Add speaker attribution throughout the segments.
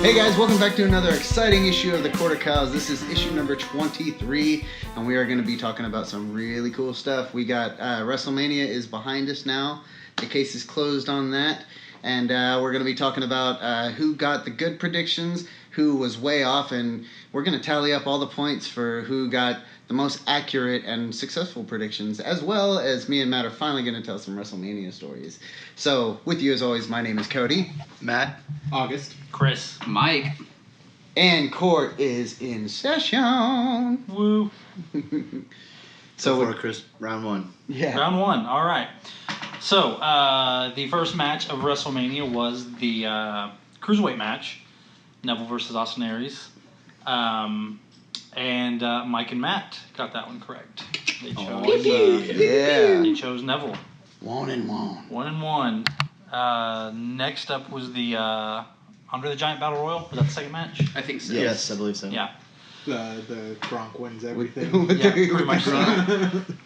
Speaker 1: Hey guys, welcome back to another exciting issue of the Quarter Cowls. This is issue number 23, and we are going to be talking about some really cool stuff. We got Wrestlemania is behind us now. The case is closed on that, and we're going to be talking about who got the good predictions, who was way off, and we're going to tally up all the points for who got the most accurate and successful predictions, as well as me and Matt are finally going to tell some WrestleMania stories. So, with you as always, my name is Cody.
Speaker 2: Matt.
Speaker 3: August.
Speaker 4: Chris.
Speaker 5: Mike.
Speaker 1: And court is in session.
Speaker 4: Woo.
Speaker 2: So for Chris, round one.
Speaker 1: Yeah.
Speaker 4: Round one. All right. So, the first match of WrestleMania was the Cruiserweight match. Neville versus Austin Aries. And Mike and Matt got that one correct. They chose, they chose Neville.
Speaker 1: 1-1.
Speaker 4: 1-1. Next up was the Andre the Giant Battle Royal. Was that the second match?
Speaker 5: I think so.
Speaker 2: Yes, I believe so.
Speaker 4: Yeah.
Speaker 3: The Gronk wins everything.
Speaker 4: Yeah, pretty much so.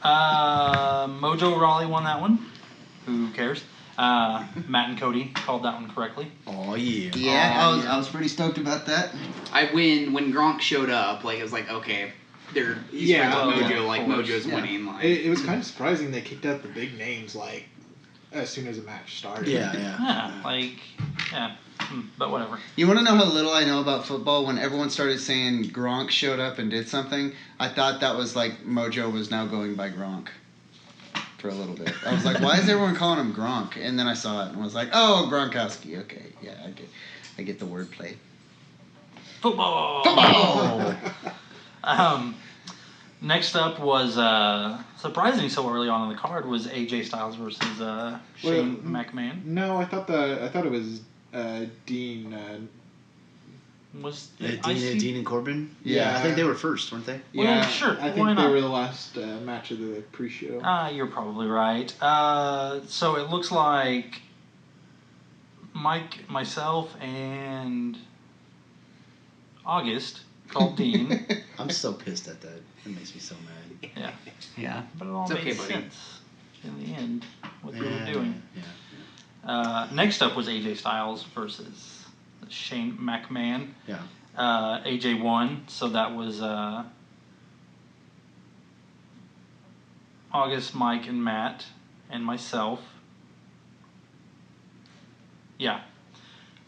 Speaker 4: Mojo Rawley won that one. Who cares? Matt and Cody called that one correctly.
Speaker 2: Oh yeah.
Speaker 1: Yeah, I was pretty stoked about that.
Speaker 5: When Gronk showed up, like it was like, okay, he's friends with Mojo, like Mojo's winning. Like
Speaker 3: It was kind of surprising they kicked out the big names like as soon as the match started.
Speaker 4: Yeah, but whatever.
Speaker 1: You want to know how little I know about football? When everyone started saying Gronk showed up and did something, I thought that was like Mojo was now going by Gronk for a little bit. I was like, why is everyone calling him Gronk? And then I saw it and was like, oh, Gronkowski. Okay, yeah, I get the wordplay.
Speaker 4: Football! Next up was, surprisingly so early on in the card, was AJ Styles versus Shane McMahon.
Speaker 3: No, I thought it was Dean.
Speaker 4: Was
Speaker 2: Dean and Corbin?
Speaker 1: Yeah.
Speaker 2: I think they were first, weren't they?
Speaker 4: Well, sure.
Speaker 3: I think
Speaker 4: why
Speaker 3: they
Speaker 4: not?
Speaker 3: were the last match of the pre-show.
Speaker 4: You're probably right. So it looks like Mike, myself, and August called Dean.
Speaker 2: I'm so pissed at that. It makes me so mad.
Speaker 4: Yeah.
Speaker 1: Yeah.
Speaker 4: But it all
Speaker 5: It's
Speaker 4: made
Speaker 5: okay, buddy.
Speaker 4: sense in the end, what they were doing.
Speaker 2: Yeah.
Speaker 4: Next up was AJ Styles versus Shane McMahon.
Speaker 2: Yeah.
Speaker 4: AJ won, so that was August, Mike, and Matt, and myself. Yeah.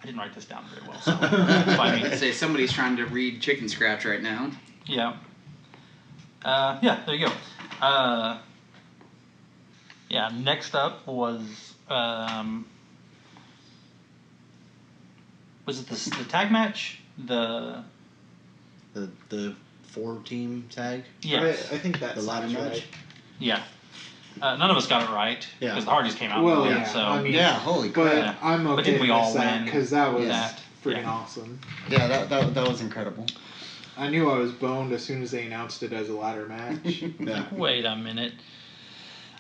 Speaker 4: I didn't write this down very well, so that's fine.
Speaker 5: I'd say somebody's trying to read chicken scratch right now.
Speaker 4: Yeah. Yeah, there you go. Yeah, next up was it the tag match? The
Speaker 2: 4-team tag.
Speaker 4: yeah,
Speaker 3: I think that's
Speaker 2: The ladder match.
Speaker 3: right.
Speaker 4: yeah. None of us got it right
Speaker 2: Yeah.
Speaker 4: because the Hardys came out.
Speaker 3: Well,
Speaker 4: and won,
Speaker 3: yeah,
Speaker 4: so
Speaker 3: I mean,
Speaker 1: Yeah, holy crap.
Speaker 3: But
Speaker 4: Yeah.
Speaker 3: I'm
Speaker 4: But
Speaker 3: okay
Speaker 4: didn't we
Speaker 3: with
Speaker 4: all
Speaker 3: that
Speaker 4: win?
Speaker 3: because that was
Speaker 4: That,
Speaker 3: freaking
Speaker 4: yeah.
Speaker 3: awesome.
Speaker 1: Yeah, that was incredible.
Speaker 3: I knew I was boned as soon as they announced it as a ladder match.
Speaker 2: Yeah.
Speaker 4: Wait a minute.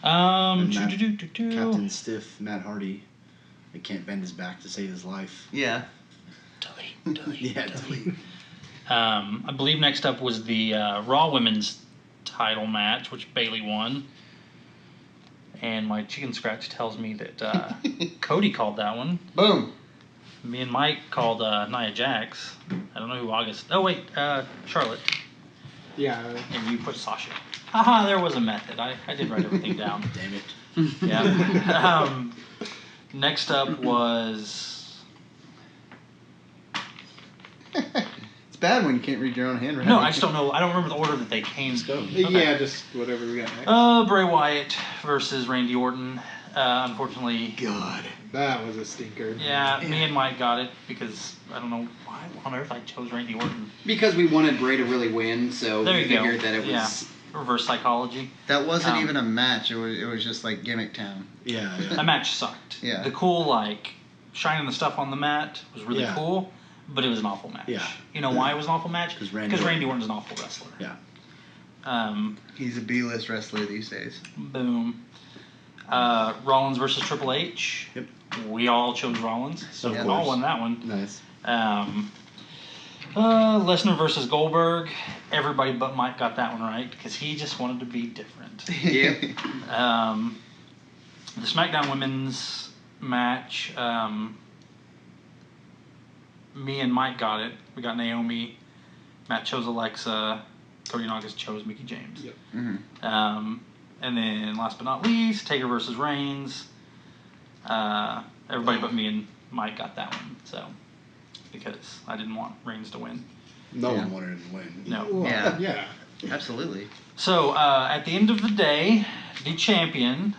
Speaker 2: And Matt-
Speaker 4: Captain.
Speaker 2: Captain Stiff, Matt Hardy. He can't bend his back to save his life.
Speaker 1: Yeah.
Speaker 4: Delete.
Speaker 2: Yeah, delete.
Speaker 4: I believe next up was the Raw Women's title match, which Bayley won. And my chicken scratch tells me that Cody called that one.
Speaker 1: Boom.
Speaker 4: Me and Mike called Nia Jax. I don't know who August. Oh wait, Charlotte.
Speaker 3: Yeah.
Speaker 4: And you put Sasha. Haha, there was a method. I did write everything down.
Speaker 2: Damn it.
Speaker 4: Yeah. Next up was.
Speaker 1: It's bad when you can't read your own handwriting.
Speaker 4: No, I just don't know. I don't remember the order that they came.
Speaker 2: Let's go.
Speaker 4: Okay.
Speaker 3: Yeah, just whatever we got next.
Speaker 4: Bray Wyatt versus Randy Orton. Unfortunately,
Speaker 1: God.
Speaker 3: That was a stinker.
Speaker 4: yeah, me and Mike got it because I don't know why on earth I chose Randy Orton.
Speaker 5: Because we wanted Bray to really win, so
Speaker 4: There
Speaker 5: we
Speaker 4: you go.
Speaker 5: figured that it was...
Speaker 4: Yeah. Reverse psychology.
Speaker 1: That wasn't
Speaker 4: Um,
Speaker 1: even a match. It was just like gimmick town.
Speaker 2: Yeah.
Speaker 4: That match sucked.
Speaker 1: Yeah.
Speaker 4: The cool, like, shining the stuff on the mat was really
Speaker 2: Yeah.
Speaker 4: cool, but it was an awful match.
Speaker 2: Yeah.
Speaker 4: You know why it was an awful match?
Speaker 2: 'Cause
Speaker 4: Because
Speaker 2: Randy
Speaker 4: Orton's an awful wrestler.
Speaker 2: Yeah.
Speaker 1: He's a B-list wrestler these days.
Speaker 4: Boom. Rollins versus Triple H.
Speaker 2: Yep.
Speaker 4: We all chose Rollins, so
Speaker 1: Yeah.
Speaker 4: we all won that one.
Speaker 2: Nice.
Speaker 4: Lesnar versus Goldberg. Everybody but Mike got that one right because he just wanted to be different.
Speaker 5: Yeah.
Speaker 4: The SmackDown Women's match. me and Mike got it. We got Naomi. Matt chose Alexa. Cody and August chose Mickey James.
Speaker 3: Yep.
Speaker 1: Mm-hmm.
Speaker 4: And then last but not least, Taker versus Reigns. Everybody but me and Mike got that one. So because I didn't want Reigns to win.
Speaker 2: No one wanted him to win.
Speaker 4: No.
Speaker 3: Well,
Speaker 1: Yeah.
Speaker 3: Yeah.
Speaker 1: Absolutely.
Speaker 4: So at the end of the day, the champion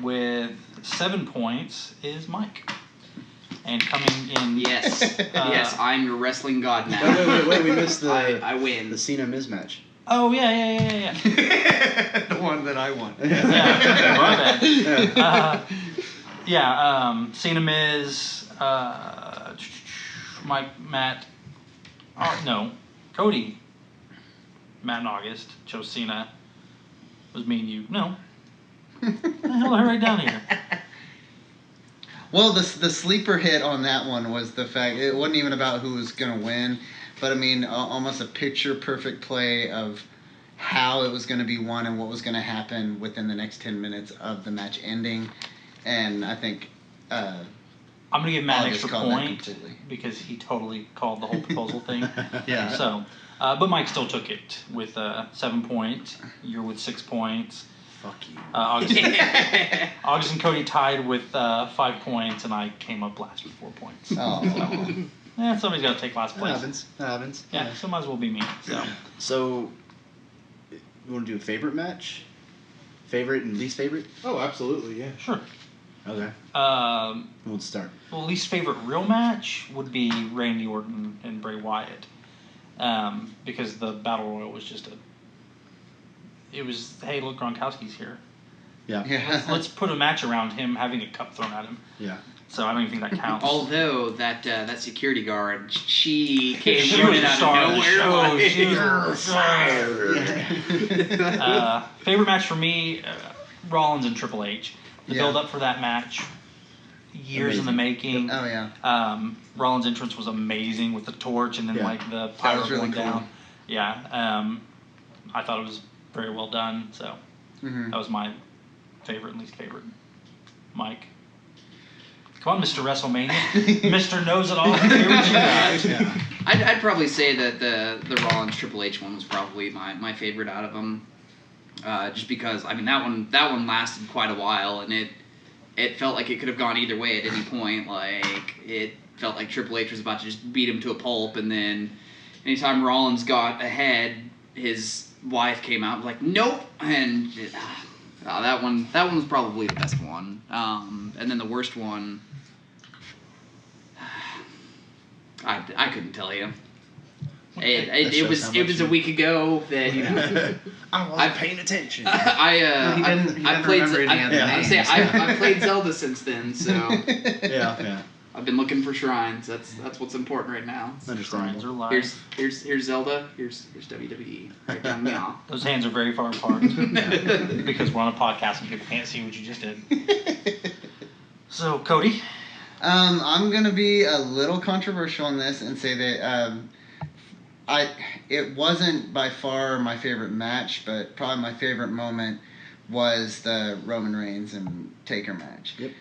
Speaker 4: with 7 points is Mike. And coming in...
Speaker 5: Yes. Yes, I'm your wrestling god now.
Speaker 2: Wait, we missed the
Speaker 5: I win.
Speaker 2: the Cena Miz match.
Speaker 4: Oh, yeah.
Speaker 1: The one that I won.
Speaker 4: Yeah, my bad. Cena Miz, Mike, Matt... no, Cody, Matt and August chose Cena. It was me and you. No. What the hell are right down here?
Speaker 1: Well, the sleeper hit on that one was the fact it wasn't even about who was going to win, but I mean almost a picture perfect play of how it was going to be won and what was going to happen within the next 10 minutes of the match ending, and I think
Speaker 4: I'm going to give Matt an
Speaker 1: August
Speaker 4: extra
Speaker 1: called that
Speaker 4: point
Speaker 1: completely.
Speaker 4: because he totally called the whole proposal thing.
Speaker 1: Yeah.
Speaker 4: So, but Mike still took it with 7 points. You're with 6 points.
Speaker 2: Fuck you.
Speaker 4: August and Cody tied with 5 points, and I came up last with 4 points.
Speaker 1: Oh.
Speaker 4: Yeah, somebody's got to take last place.
Speaker 2: That happens.
Speaker 4: Yeah, so might as well be me.
Speaker 2: So, you want to do a favorite match? Favorite and least favorite?
Speaker 3: Oh, absolutely. Yeah.
Speaker 4: Sure.
Speaker 2: Okay. Who wants to start?
Speaker 4: Well, least favorite real match would be Randy Orton and Bray Wyatt, because the Battle Royal was just it was, hey, look, Gronkowski's here.
Speaker 1: Yeah.
Speaker 4: Let's put a match around him having a cup thrown at him.
Speaker 2: Yeah.
Speaker 4: So I don't even think that counts.
Speaker 5: Although that security guard, she came
Speaker 4: She
Speaker 5: running
Speaker 4: was the
Speaker 5: out of
Speaker 4: star of the
Speaker 5: nowhere.
Speaker 4: show.
Speaker 5: Like,
Speaker 4: She was the star. Favorite match for me, Rollins and Triple H. The build up for that match, years in the making.
Speaker 1: Oh yeah.
Speaker 4: Rollins' entrance was amazing with the torch and then like the
Speaker 1: That
Speaker 4: pyro
Speaker 1: was really
Speaker 4: going
Speaker 1: cool.
Speaker 4: down. Yeah. I thought it was very well done. So that was my favorite and least favorite. Mike. Come on, Mr. WrestleMania. Mr. Knows It All. Here what you got.
Speaker 2: Yeah.
Speaker 5: I'd probably say that the Rollins Triple H one was probably my favorite out of them. Just because I mean that one lasted quite a while and it felt like it could have gone either way at any point. Like it felt like Triple H was about to just beat him to a pulp, and then anytime Rollins got ahead, his wife came out and was like, nope, and that one was probably the best one. And then the worst one, I couldn't tell you. It was a week ago that
Speaker 2: I wasn't paying attention.
Speaker 5: I played Zelda since then, so
Speaker 2: Yeah.
Speaker 5: I've been looking for shrines. That's what's important right now.
Speaker 4: Shrines are live.
Speaker 5: Here's Zelda. Here's WWE. Right down the aisle.
Speaker 4: Those hands are very far apart because we're on a podcast and people can't see what you just did. So, Cody?
Speaker 1: I'm gonna be a little controversial on this and say that it wasn't by far my favorite match, but probably my favorite moment was the Roman Reigns and Taker match.
Speaker 2: Yep.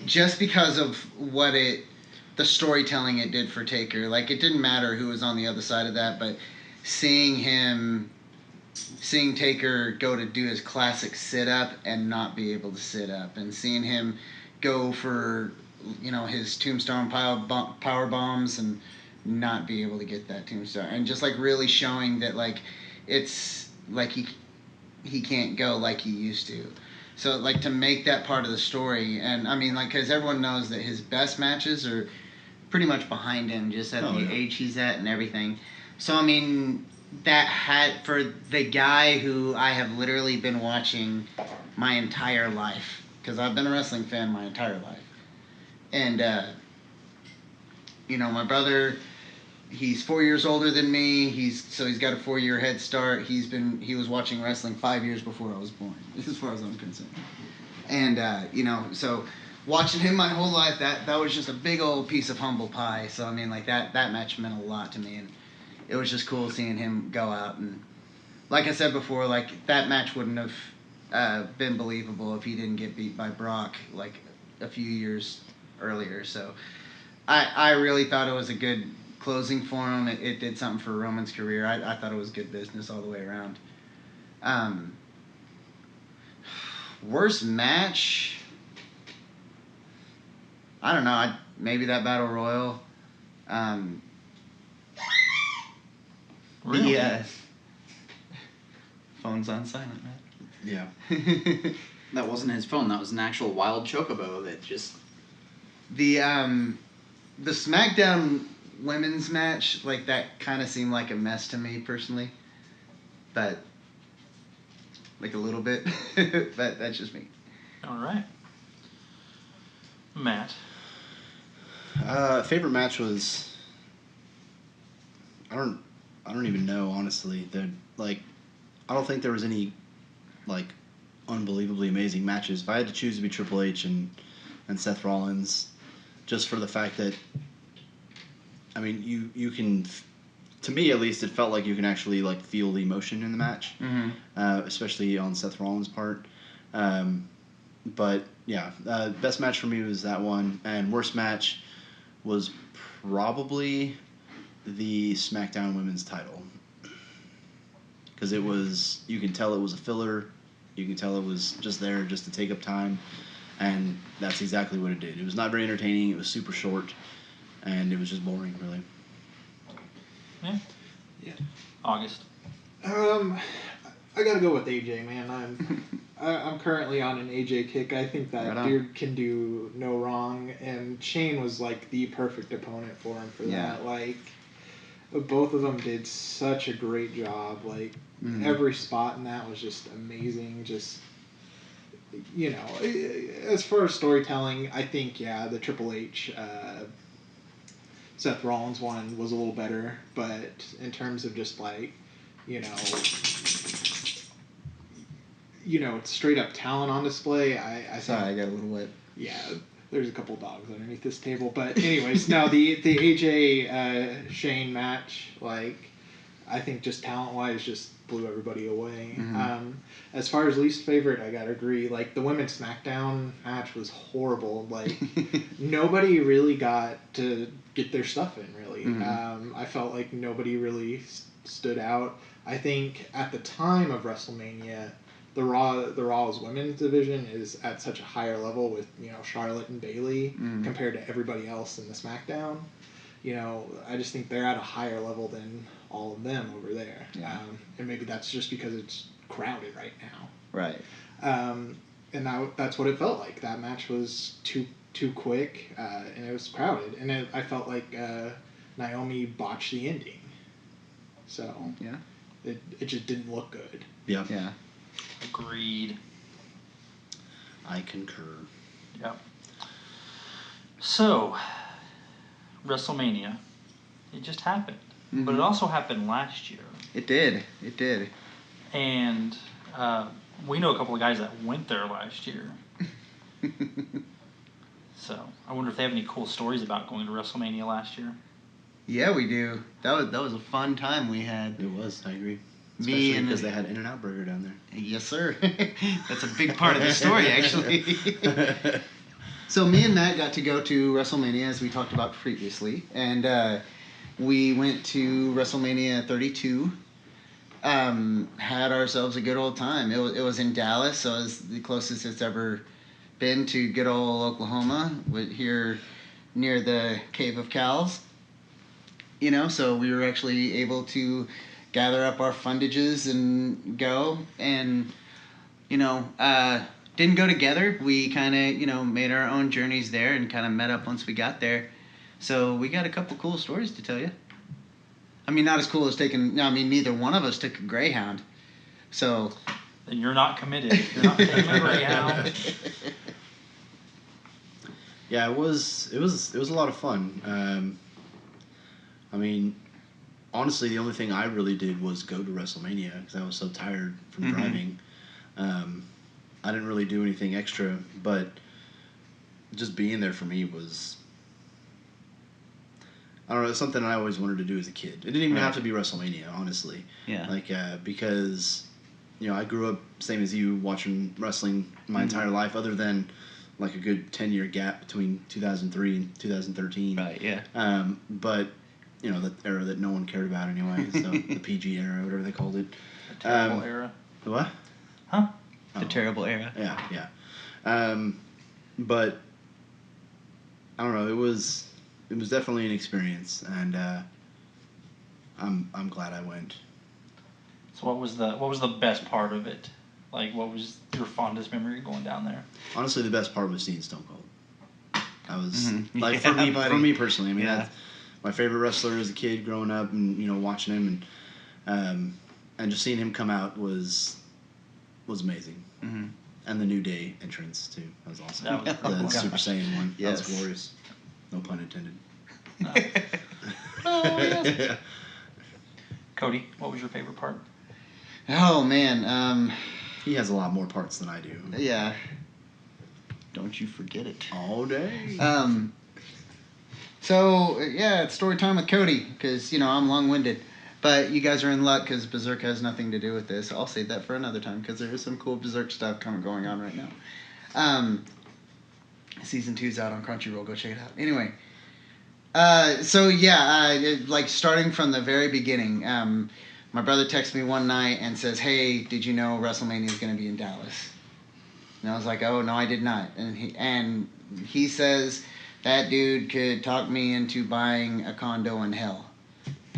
Speaker 1: Just because of the storytelling it did for Taker, like it didn't matter who was on the other side of that, but seeing Taker go to do his classic sit up and not be able to sit up, and seeing him go for his tombstone power bombs and not be able to get that tombstone, and just like really showing that like it's like he can't go like he used to. So, like, to make that part of the story, and, I mean, like, because everyone knows that his best matches are pretty much behind him, just at the age he's at and everything. So, I mean, for the guy who I have literally been watching my entire life, because I've been a wrestling fan my entire life. And, my brother, he's 4 years older than me. He's got a 4-year head start. He was watching wrestling 5 years before I was born, as far as I'm concerned. And so watching him my whole life, that was just a big old piece of humble pie. So I mean, like that match meant a lot to me, and it was just cool seeing him go out. And like I said before, like that match wouldn't have been believable if he didn't get beat by Brock like a few years earlier. So. I really thought it was a good closing for him. It did something for Roman's career. I thought it was good business all the way around. Worst match? I don't know. Maybe that Battle Royal.
Speaker 4: Really?
Speaker 1: The phone's on silent,
Speaker 2: Yeah.
Speaker 1: man.
Speaker 5: That wasn't his phone. That was an actual wild chocobo that just.
Speaker 1: The SmackDown women's match, like, that kind of seemed like a mess to me personally, but like a little bit, but that's just me.
Speaker 4: All right. Matt.
Speaker 2: Favorite match was. I don't even know, honestly. I don't think there was any like unbelievably amazing matches. If I had to choose, to be Triple H and Seth Rollins, just for the fact that, I mean, you can, to me at least, it felt like you can actually like feel the emotion in the match, especially on Seth Rollins' part. But yeah, best match for me was that one, and worst match was probably the SmackDown Women's title, because it was, you can tell it was a filler, you can tell it was just there just to take up time, and that's exactly what it did. It was not very entertaining, it was super short, and it was just boring, really.
Speaker 3: Yeah.
Speaker 4: August.
Speaker 3: I gotta go with AJ, man. I'm currently on an AJ kick. I think that
Speaker 1: Right on.
Speaker 3: dude can do no wrong, and Shane was like the perfect opponent for him for
Speaker 1: Yeah.
Speaker 3: that. Like, both of them did such a great job. Like,
Speaker 1: Mhm.
Speaker 3: every spot in that was just amazing. Just, you know, as far as storytelling, I think, yeah, the Triple H Seth Rollins one was a little better, but in terms of just like, you know, straight up talent on display, I
Speaker 1: Sorry, I
Speaker 3: think,
Speaker 1: got a little wet.
Speaker 3: yeah, there's a couple dogs underneath this table, but anyways, no, the AJ Shane match, like, I think just talent wise, just blew everybody away.
Speaker 1: Mhm.
Speaker 3: As far as least favorite, I gotta agree. Like, the women's SmackDown match was horrible. Like, nobody really got to get their stuff in, really.
Speaker 1: Mhm.
Speaker 3: I felt like nobody really stood out. I think at the time of WrestleMania, the Raw's women's division is at such a higher level with, you know, Charlotte and Bayley compared to everybody else in the SmackDown. You know, I just think they're at a higher level than all of them over there.
Speaker 1: Yeah.
Speaker 3: And maybe that's just because it's crowded right now.
Speaker 1: Right.
Speaker 3: And that's what it felt like. That match was too quick, and it was crowded. And I felt like Naomi botched the ending. So
Speaker 1: Yeah.
Speaker 3: it just didn't look good.
Speaker 2: Yeah.
Speaker 1: Yeah.
Speaker 4: Agreed.
Speaker 2: I concur.
Speaker 4: Yep. So, WrestleMania, it just happened. But it also happened last year.
Speaker 1: It did. It did.
Speaker 4: And we know a couple of guys that went there last year. So, I wonder if they have any cool stories about going to WrestleMania last year.
Speaker 1: Yeah, we do. That was a fun time we had.
Speaker 2: It was, I agree.
Speaker 1: Me
Speaker 2: Especially
Speaker 1: and
Speaker 2: because they had In-N-Out Burger down there.
Speaker 1: Yes, sir. That's a big part of the story, actually. So me and Matt got to go to WrestleMania, as we talked about previously, and we went to WrestleMania 32. Had ourselves a good old time. It was in Dallas, so it was the closest it's ever been to good old Oklahoma, here near the Cave of Cowls. You know, so we were actually able to gather up our fundages and go, and you know, didn't go together. We kind of, you know, made our own journeys there and kind of met up once we got there. So we got a couple cool stories to tell you. I mean, not as cool as neither one of us took a Greyhound. So.
Speaker 4: Then you're not committed. You're not taking a Greyhound.
Speaker 2: Yeah, it was a lot of fun. I mean, honestly, the only thing I really did was go to WrestleMania because I was so tired from driving. I didn't really do anything extra, but just being there for me was, I don't know, something I always wanted to do as a kid. It didn't even have to be WrestleMania, honestly.
Speaker 1: Yeah.
Speaker 2: Like, because, you know, I grew up, same as you, watching wrestling my entire life, other than like a good 10-year gap between 2003 and 2013.
Speaker 1: Right. Yeah.
Speaker 2: But you know, the era that no one cared about anyway. So the PG era, whatever they called it.
Speaker 4: The terrible era.
Speaker 2: The what?
Speaker 4: Huh?
Speaker 1: The terrible era.
Speaker 2: Yeah. But I don't know. It was definitely an experience, and I'm glad I went.
Speaker 4: So what was the best part of it? Like, what was your fondest memory going down there?
Speaker 2: Honestly, the best part was seeing Stone Cold. I was like
Speaker 1: Yeah,
Speaker 2: for me personally. I mean,
Speaker 1: Yeah.
Speaker 2: that's my favorite wrestler as a kid growing up, and you know, watching him and just seeing him come out was amazing.
Speaker 1: Mm-hmm.
Speaker 2: And the New Day entrance too. That was awesome.
Speaker 4: That was
Speaker 2: The
Speaker 1: cool.
Speaker 2: Super Saiyan one.
Speaker 1: Yes.
Speaker 2: That was glorious. No pun intended.
Speaker 4: No. Oh, yes. Cody, what was your favorite part?
Speaker 1: Oh man.
Speaker 2: He has a lot more parts than I do.
Speaker 1: Yeah. Don't you forget it.
Speaker 2: All day.
Speaker 1: So yeah, it's story time with Cody because I'm long-winded, but you guys are in luck because Berserk has nothing to do with this. I'll save that for another time because there is some cool Berserk stuff going on right now. Season 2's out on Crunchyroll. Go check it out. Anyway, like starting from the very beginning. My brother texted me one night and says, "Hey, did you know WrestleMania is going to be in Dallas?" And I was like, "Oh no, I did not." And he says that dude could talk me into buying a condo in hell.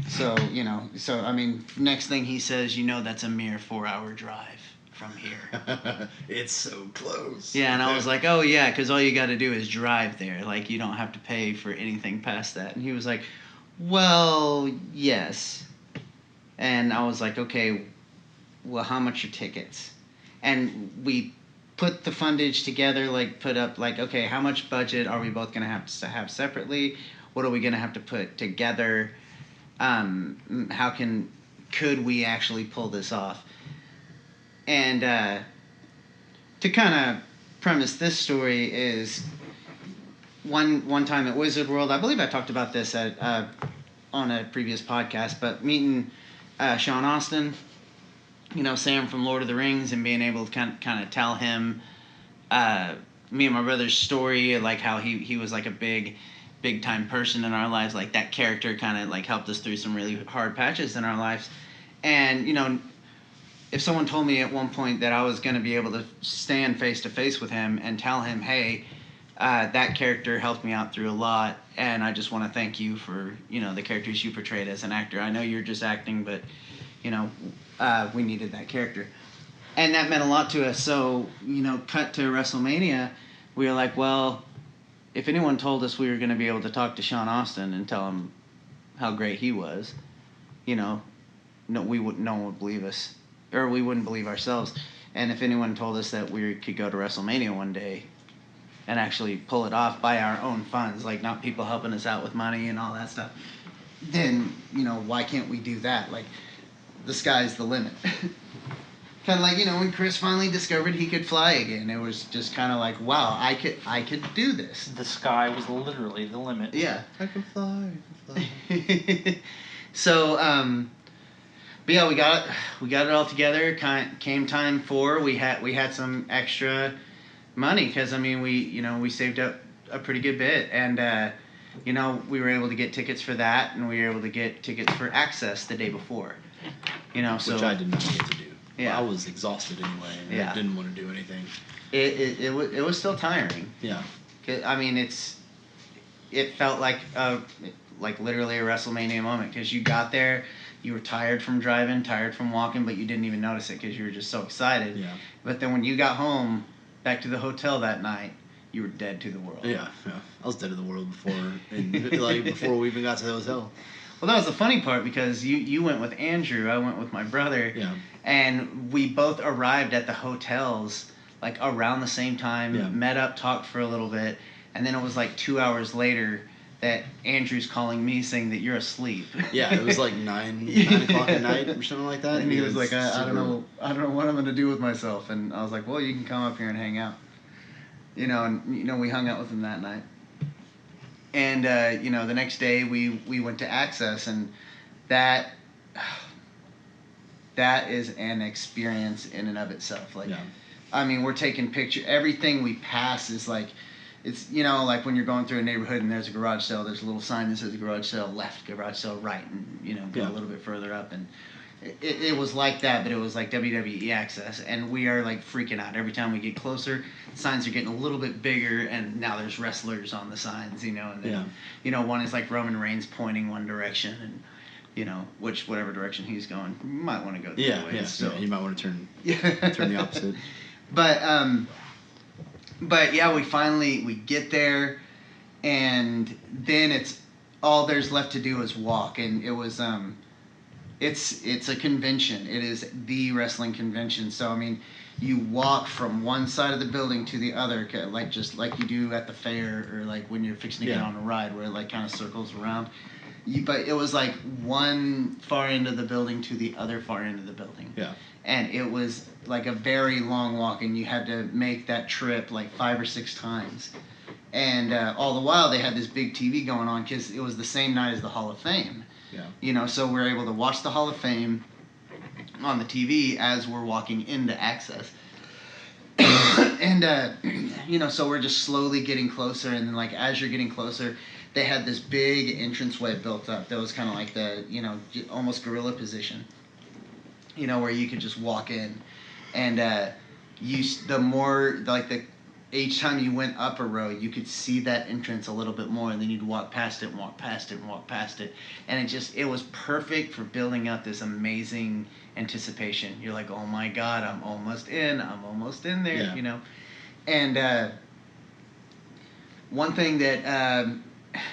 Speaker 1: So I mean, next thing he says, that's a mere 4-hour drive from here.
Speaker 2: It's so close.
Speaker 1: Yeah, and I was like, "Oh yeah, because all you got to do is drive there. Like you don't have to pay for anything past that." And he was like, "Well, yes." And I was like, "Okay, well, how much are tickets?" And we put the fundage together, like put up, like, okay, how much budget are we both going to have separately? What are we going to have to put together? Could we actually pull this off? And to kind of premise this story is one time at Wizard World, I believe I talked about this on a previous podcast, but meeting Sean Austin, Sam from Lord of the Rings, and being able to kind of tell him me and my brother's story, like how he was like a big time person in our lives. Like that character kind of like helped us through some really hard patches in our lives. And if someone told me at one point that I was going to be able to stand face to face with him and tell him, "Hey, that character helped me out through a lot, and I just want to thank you for the characters you portrayed as an actor. I know you're just acting, but we needed that character," and that meant a lot to us. So cut to WrestleMania, we were like, well, if anyone told us we were going to be able to talk to Sean Austin and tell him how great he was, no one would believe us, or we wouldn't believe ourselves. And if anyone told us that we could go to WrestleMania one day and actually pull it off by our own funds, like not people helping us out with money and all that stuff, then why can't we do that? Like the sky's the limit. Kind of like when Chris finally discovered he could fly again, it was just kind of like, wow, I could do this.
Speaker 4: The sky was literally the limit.
Speaker 1: Yeah.
Speaker 2: I can fly.
Speaker 1: So but yeah, we got it all together. Came time for we had some extra money because I mean we saved up a pretty good bit, and we were able to get tickets for that, and we were able to get tickets for Access the day before. So
Speaker 2: Which I did not get to do.
Speaker 1: Yeah.
Speaker 2: I was exhausted anyway, and
Speaker 1: Yeah.
Speaker 2: I didn't want to do anything.
Speaker 1: It was still tiring.
Speaker 2: Yeah.
Speaker 1: I mean, it felt like literally a WrestleMania moment because you got there, you were tired from driving, tired from walking, but you didn't even notice it because you were just so excited.
Speaker 2: Yeah.
Speaker 1: But then when you got home, back to the hotel that night, you were dead to the world.
Speaker 2: Yeah. I was dead to the world before, before we even got to the hotel.
Speaker 1: Well, that was the funny part because you went with Andrew, I went with my brother,
Speaker 2: Yeah.
Speaker 1: and we both arrived at the hotels like around the same time,
Speaker 2: Yeah.
Speaker 1: met up, talked for a little bit, and then it was like 2 hours later that Andrew's calling me saying that you're asleep.
Speaker 2: Yeah, it was like 9 o'clock at night or something like that.
Speaker 1: And he was like, I don't
Speaker 2: super-
Speaker 1: know what I'm gonna do with myself. And I was like, well, you can come up here and hang out. And we hung out with him that night. And the next day we went to Access, and that is an experience in and of itself. Like
Speaker 2: Yeah.
Speaker 1: I mean, we're taking picture. Everything we pass is like, it's, you know, like when you're going through a neighborhood and there's a garage sale, there's a little sign that says garage sale left, garage sale right, and, you know, go
Speaker 2: Yeah.
Speaker 1: a little bit further up. And it was like that, but it was like WWE access. And we are like freaking out. Every time we get closer, signs are getting a little bit bigger, and now there's wrestlers on the signs, you know. And then,
Speaker 2: Yeah.
Speaker 1: you know, one is like Roman Reigns pointing one direction, and, you know, whatever direction he's going, you might want to go the
Speaker 2: Yeah,
Speaker 1: other way.
Speaker 2: yeah,
Speaker 1: So,
Speaker 2: yeah. You might want to
Speaker 1: yeah.
Speaker 2: turn the opposite.
Speaker 1: But yeah, we get there, and then it's all there's left to do is walk, and it was it's a convention. It is the wrestling convention. So I mean, you walk from one side of the building to the other, like just like you do at the fair, or like when you're fixing to get
Speaker 2: Yeah.
Speaker 1: on a ride, where it like kind of circles around. But it was like one far end of the building to the other far end of the building.
Speaker 2: Yeah.
Speaker 1: And it was like a very long walk, and you had to make that trip like 5 or 6 times. And all the while, they had this big TV going on because it was the same night as the Hall of Fame.
Speaker 2: Yeah.
Speaker 1: You know, so we're able to watch the Hall of Fame on the TV as we're walking into Access. And, you know, so we're just slowly getting closer, and then, like, as you're getting closer, they had this big entranceway built up that was kind of like the, you know, almost gorilla position. You know, where you could just walk in, and each time you went up a row, you could see that entrance a little bit more, and then you'd walk past it and walk past it and walk past it, and it was perfect for building up this amazing anticipation. You're like, oh my God, I'm almost in there,
Speaker 2: Yeah.
Speaker 1: you know. And one thing that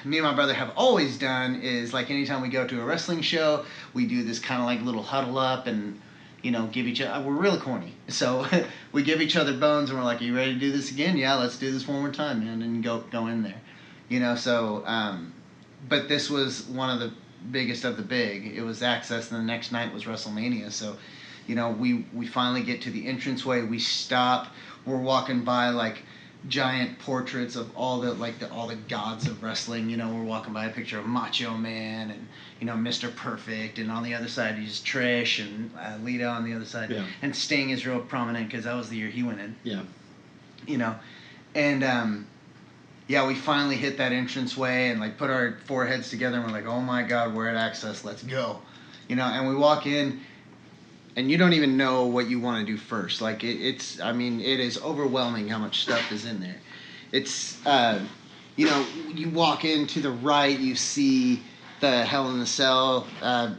Speaker 1: me and my brother have always done is, like, anytime we go to a wrestling show, we do this kind of like little huddle up and, you know, give each other, we're really corny, so we give each other bones, and we're like, are you ready to do this again? Yeah, let's do this one more time, man, and go in there, you know. So but this was one of the biggest of the big. It was Access, and the next night was Wrestlemania. So, you know, we finally get to the entranceway, we stop, we're walking by like giant portraits of all the gods of wrestling. You know, we're walking by a picture of Macho Man and, you know, Mr. Perfect, and on the other side is Trish and Lita on the other side.
Speaker 2: Yeah.
Speaker 1: And Sting is real prominent because that was the year he went in.
Speaker 2: Yeah.
Speaker 1: You know, and yeah, we finally hit that entranceway and like put our foreheads together, and we're like, oh my God, we're at Access, let's go. You know, and we walk in, and you don't even know what you want to do first. Like, it's, I mean, it is overwhelming how much stuff is in there. It's, you know, you walk in to the right, you see the Hell in the Cell.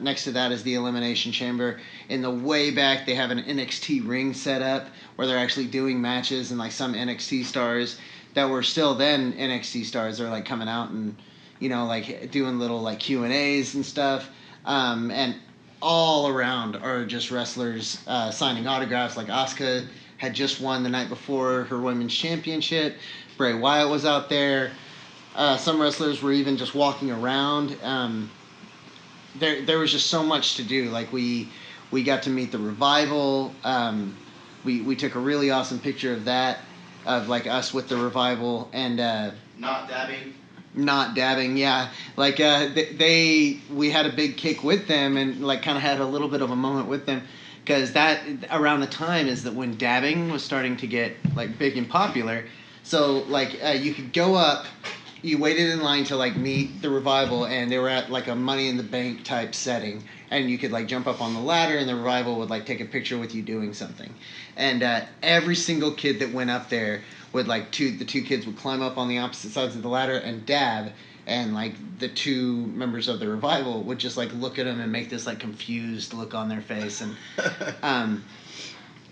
Speaker 1: Next to that is the Elimination Chamber. In the way back, they have an NXT ring set up where they're actually doing matches, and like some NXT stars that were still then NXT stars are like coming out and, you know, like doing little like Q&As and stuff. And all around are just wrestlers signing autographs. Like Asuka had just won the night before her women's championship. Bray Wyatt was out there. Some wrestlers were even just walking around. There was just so much to do. Like we got to meet the Revival. We took a really awesome picture of that, of like us with the Revival, and not dabbing, yeah. Like we had a big kick with them, and like kind of had a little bit of a moment with them, because that around the time is that when dabbing was starting to get like big and popular. So like you could go up, you waited in line to like meet the Revival, and they were at like a Money in the Bank type setting, and you could like jump up on the ladder, and the Revival would like take a picture with you doing something. And every single kid that went up there would like the two kids would climb up on the opposite sides of the ladder and dab, and like the two members of the Revival would just like look at them and make this like confused look on their face. And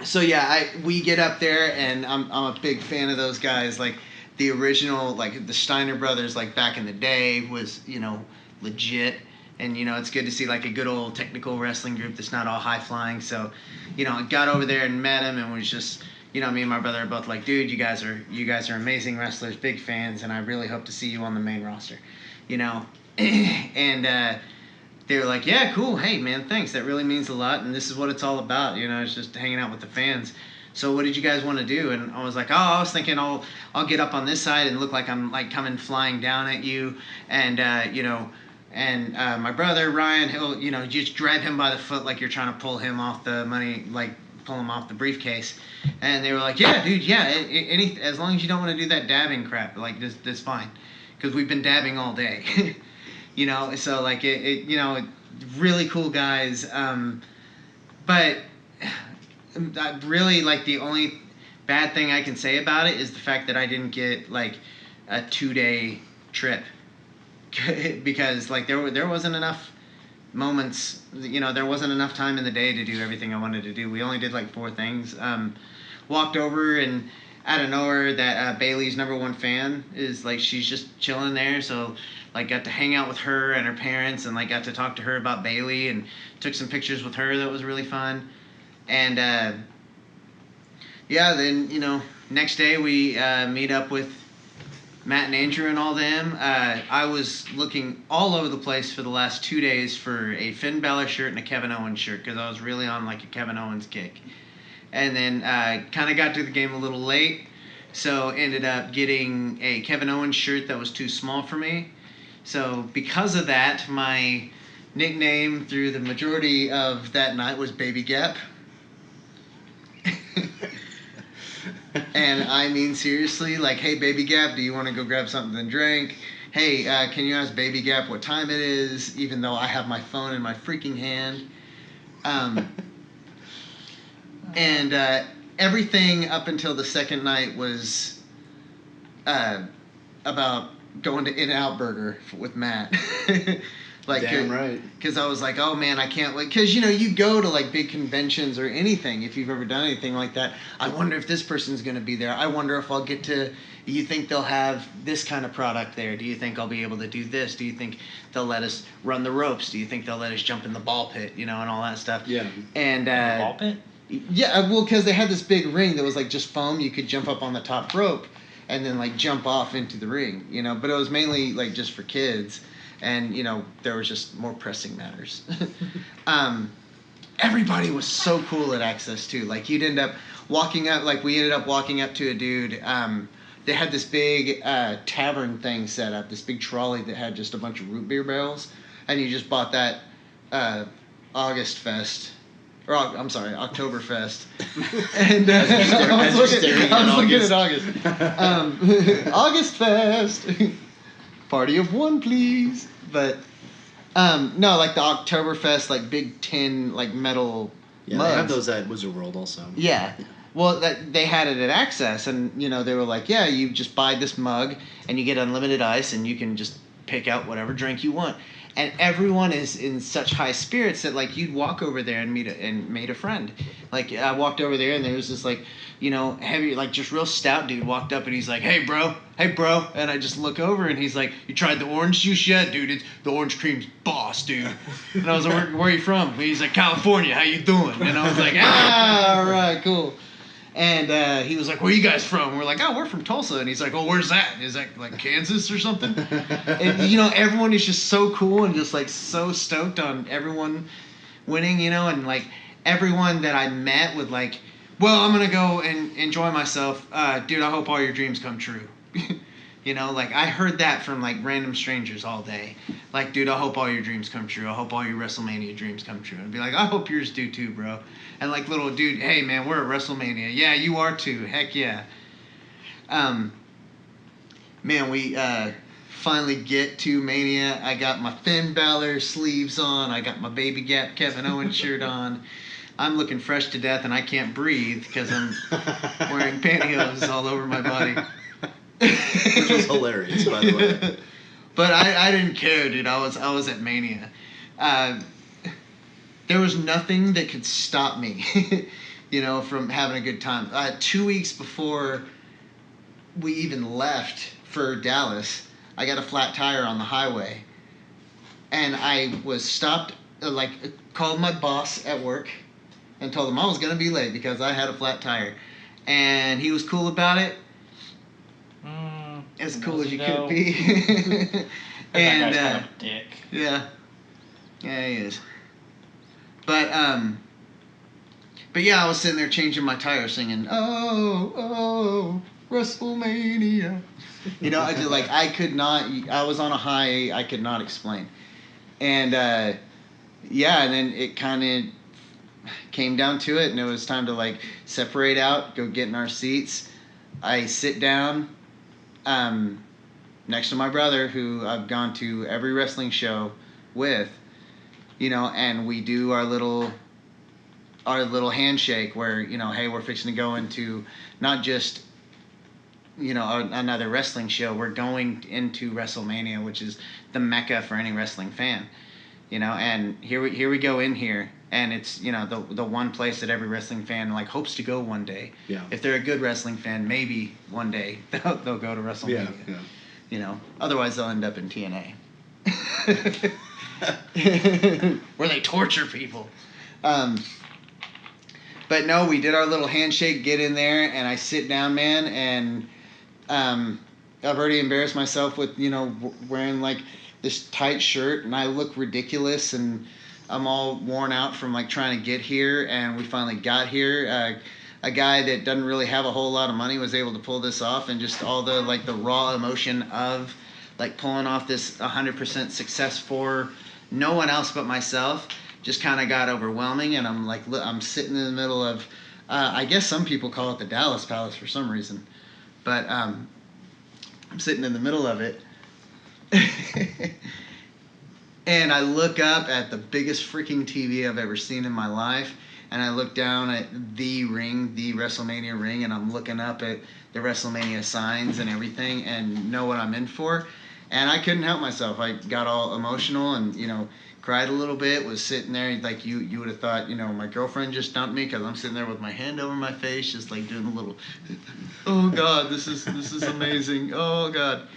Speaker 1: so yeah, we get up there, and I'm a big fan of those guys. Like the original, like the Steiner brothers, like back in the day, was, you know, legit. And, you know, it's good to see like a good old technical wrestling group that's not all high flying. So, you know, I got over there and met him, and was just, you know, me and my brother are both like, dude, you guys are amazing wrestlers, big fans, and I really hope to see you on the main roster, you know. And they were like, yeah, cool, hey man, thanks, that really means a lot, and this is what it's all about, you know, it's just hanging out with the fans. So what did you guys want to do? And I was like, I was thinking I'll get up on this side and look like I'm like coming flying down at you, and you know. And my brother Ryan, he'll, you know, just grab him by the foot like you're trying to pull him off the money, like pull them off the briefcase, and they were like, yeah, dude, yeah, as long as you don't want to do that dabbing crap, like that's fine, because we've been dabbing all day, you know. So like really cool guys, but I really like the only bad thing I can say about it is the fact that I didn't get like a 2-day trip because like there wasn't enough moments, you know, there wasn't enough time in the day to do everything I wanted to do. We only did like 4 things. Walked over, and out of nowhere that Bailey's #1 fan is like, she's just chilling there, so like got to hang out with her and her parents, and like got to talk to her about Bailey and took some pictures with her. That was really fun. And yeah, then, you know, next day we meet up with Matt and Andrew and all them. I was looking all over the place for the last 2 days for a Finn Balor shirt and a Kevin Owens shirt, because I was really on like a Kevin Owens kick. And then kind of got to the game a little late, so ended up getting a Kevin Owens shirt that was too small for me. So because of that, my nickname through the majority of that night was Baby Gap. And I mean, seriously, like, hey, Baby Gap, do you want to go grab something to drink? Hey, can you ask Baby Gap what time it is, even though I have my phone in my freaking hand? And everything up until the second night was about going to In-N-Out Burger with Matt. Like,
Speaker 2: damn right.
Speaker 1: Because I was like, oh man, I can't wait. Because, you know, you go to like big conventions or anything, if you've ever done anything like that. I wonder if this person's going to be there. I wonder if I'll get to, do you think they'll have this kind of product there? Do you think I'll be able to do this? Do you think they'll let us run the ropes? Do you think they'll let us jump in the ball pit, you know, and all that stuff?
Speaker 2: Yeah.
Speaker 1: And
Speaker 4: Ball pit?
Speaker 1: yeah, well, because they had this big ring that was like just foam. You could jump up on the top rope and then like jump off into the ring, you know. But it was mainly like just for kids. And, you know, there was just more pressing matters. Everybody was so cool at Access, too. Like, you'd end up walking up, like, we ended up walking up to a dude. They had this big tavern thing set up, this big trolley that had just a bunch of root beer barrels. And you just bought that August Fest. Or, I'm sorry, Oktoberfest. And I was looking at August. August Fest. Party of one, please. But no, like the Oktoberfest, like big tin, like metal.
Speaker 2: Yeah,
Speaker 1: mugs.
Speaker 2: they have those at Wizard World also.
Speaker 1: Yeah. Well, they had it at Access, and you know they were like, yeah, you just buy this mug and you get unlimited ice, and you can just pick out whatever drink you want. And everyone is in such high spirits that like you'd walk over there and made a friend. Like I walked over there and there was this like, you know, heavy, like just real stout dude walked up and he's like, hey bro, and I just look over and he's like, you tried the orange juice yet, dude? The orange cream's boss, dude. And I was like, where are you from? And he's like, California, how you doing? And I was like, all right, cool. And he was like, where are you guys from? We're like, oh, we're from Tulsa. And he's like, oh, where's that? Is that like Kansas or something? And, you know, everyone is just so cool and just like so stoked on everyone winning, you know, and like everyone that I met would like, well, I'm going to go and enjoy myself. Dude, I hope all your dreams come true. You know, like I heard that from like random strangers all day. Like, dude, I hope all your dreams come true. I hope all your Wrestlemania dreams come true. And I'd be like, I hope yours do too, bro. And like little dude, hey man, we're at Wrestlemania. Yeah, you are too. Heck yeah. Man, we finally get to Mania. I got my Finn Balor sleeves on. I got my Baby Gap Kevin Owens shirt on. I'm looking fresh to death and I can't breathe because I'm wearing pantyhose all over my body.
Speaker 2: Which was hilarious, by the way.
Speaker 1: But I didn't care, dude. I was at Mania. There was nothing that could stop me, you know, from having a good time. 2 weeks before we even left for Dallas, I got a flat tire on the highway. And I was stopped, called my boss at work and told him I was going to be late because I had a flat tire. And he was cool about it. As cool as you could be.
Speaker 4: And that guy's kind of a dick.
Speaker 1: Yeah, he is. But yeah, I was sitting there changing my tire, singing, "Oh, Wrestlemania." You know, I could not. I was on a high. I could not explain. And yeah, and then it kind of came down to it and it was time to like separate out, go get in our seats. I sit down next to my brother, who I've gone to every wrestling show with, and we do our little handshake where, hey, we're fixing to go into not just, another wrestling show. We're going into WrestleMania, which is the mecca for any wrestling fan, and here we go in here. And it's, the one place that every wrestling fan, like, hopes to go one day.
Speaker 2: Yeah.
Speaker 1: If they're a good wrestling fan, maybe one day they'll go to WrestleMania.
Speaker 2: Yeah.
Speaker 1: Otherwise they'll end up in TNA. Where they torture people. But no, we did our little handshake, get in there, and I sit down, man, and I've already embarrassed myself with, wearing, like, this tight shirt, and I look ridiculous, and I'm all worn out from like trying to get here, and we finally got here. A guy that doesn't really have a whole lot of money was able to pull this off, and just all the like the raw emotion of like pulling off this 100% success for no one else but myself just kind of got overwhelming. And I'm sitting in the middle of I guess some people call it the Dallas Palace for some reason, but I'm sitting in the middle of it. And I look up at the biggest freaking TV I've ever seen in my life, and I look down at the ring, the WrestleMania ring, and I'm looking up at the WrestleMania signs and everything and know what I'm in for. And I couldn't help myself. I got all emotional and, cried a little bit, was sitting there like you would have thought, my girlfriend just dumped me because I'm sitting there with my hand over my face, just like doing a little, oh God, this is amazing. Oh God.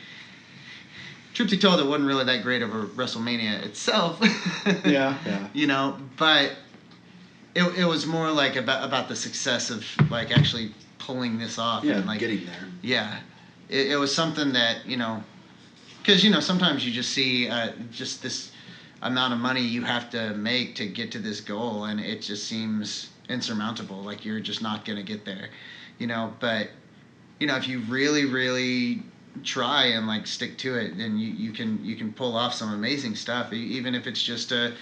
Speaker 1: Truth be told, it wasn't really that great of a WrestleMania itself.
Speaker 2: Yeah.
Speaker 1: But it was more like about the success of like actually pulling this off.
Speaker 2: Yeah,
Speaker 1: and like
Speaker 2: getting there.
Speaker 1: Yeah, it was something that because sometimes you just see just this amount of money you have to make to get to this goal, and it just seems insurmountable. Like you're just not gonna get there, But if you really, really try and like stick to it, then you can pull off some amazing stuff, even if it's just to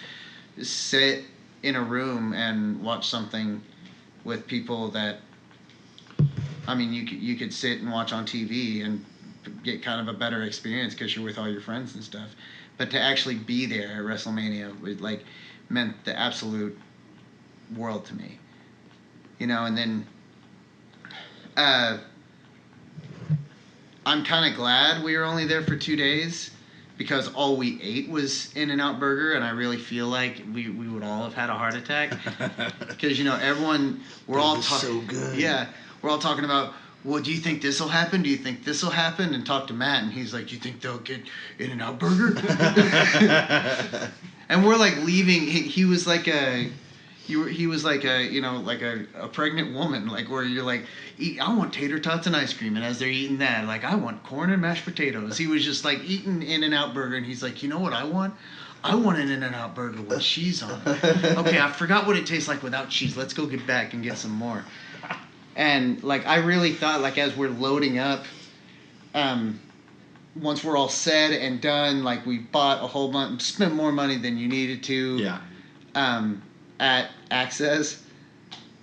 Speaker 1: sit in a room and watch something with people that you could sit and watch on TV and get kind of a better experience because you're with all your friends and stuff. But to actually be there at WrestleMania like meant the absolute world to me, and then I'm kind of glad we were only there for 2 days because all we ate was In-N-Out Burger, and I really feel like we would all have had a heart attack because everyone we're all talking. So good. Yeah, we're all talking about. Well, do you think this will happen? Do you think this will happen? And talk to Matt, and he's like, "Do you think they'll get In-N-Out Burger?" And we're like leaving. He was like a. He was like a pregnant woman, like where you're like, I want tater tots and ice cream, and as they're eating that, like I want corn and mashed potatoes. He was just like eating In-N-Out Burger, and he's like, you know what I want? I want an In-N-Out Burger with cheese on it. Okay, I forgot what it tastes like without cheese. Let's go get back and get some more. And like I really thought, like as we're loading up, once we're all said and done, like we bought a whole bunch, spent more money than you needed to.
Speaker 2: Yeah.
Speaker 1: At Access,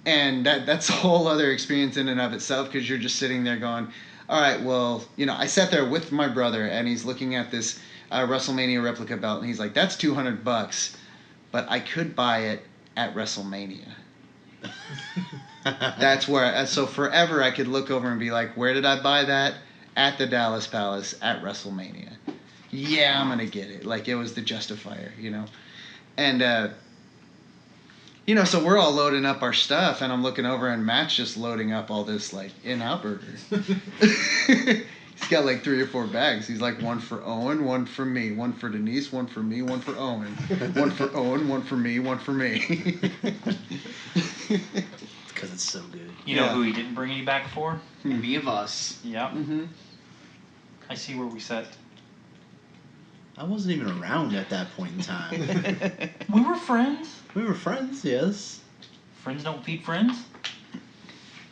Speaker 1: and that's a whole other experience in and of itself because you're just sitting there going, all right, well, I sat there with my brother and he's looking at this WrestleMania replica belt and he's like, that's $200, but I could buy it at WrestleMania. That's where, so forever I could look over and be like, where did I buy that? At the Dallas Palace at WrestleMania. Yeah, I'm gonna get it. Like it was the justifier, and so we're all loading up our stuff, and I'm looking over, and Matt's just loading up all this, like, In-Out Burger. He's got, like, 3 or 4 bags. He's like, one for Owen, one for me, one for Denise, one for me, one for Owen. One for Owen, one for me, one for me.
Speaker 2: It's because it's so good.
Speaker 4: You know who he didn't bring any back for?
Speaker 5: Any of us.
Speaker 4: Yep.
Speaker 1: Mm-hmm.
Speaker 4: I see where we sat.
Speaker 2: I wasn't even around at that point in time.
Speaker 4: We were friends.
Speaker 2: We were friends, yes.
Speaker 4: Friends don't feed friends?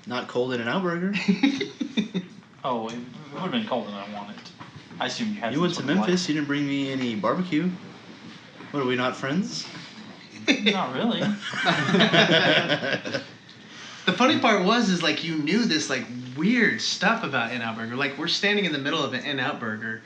Speaker 2: Not cold In-N-Out Burger.
Speaker 4: Oh, it would have been cold and I wanted. I assume you had.
Speaker 2: You went to Memphis. You didn't bring me any barbecue. What, are we not friends?
Speaker 4: Not really.
Speaker 1: The funny part is like you knew this like weird stuff about In-N-Out Burger. Like we're standing in the middle of an In-N-Out Burger,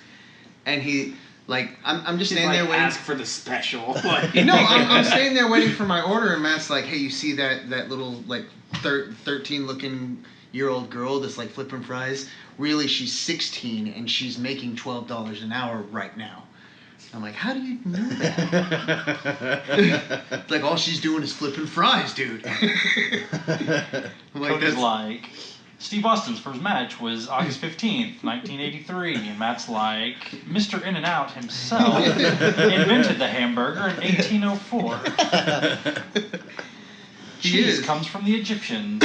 Speaker 1: and he like I'm just standing there waiting.
Speaker 3: Ask for the special.
Speaker 1: I'm standing there waiting for my order, and Matt's like, "Hey, you see that little like 13-looking-year-old girl that's like flipping fries? Really, she's 16 and she's making $12 an hour right now." I'm like, "How do you know that?" It's like all she's doing is flipping fries, dude. I'm like,
Speaker 4: Cody's like, Steve Austin's first match was August 15th, 1983, and Matt's like, Mr. In-N-Out himself invented the hamburger in 1804. Cheese comes from the Egyptians.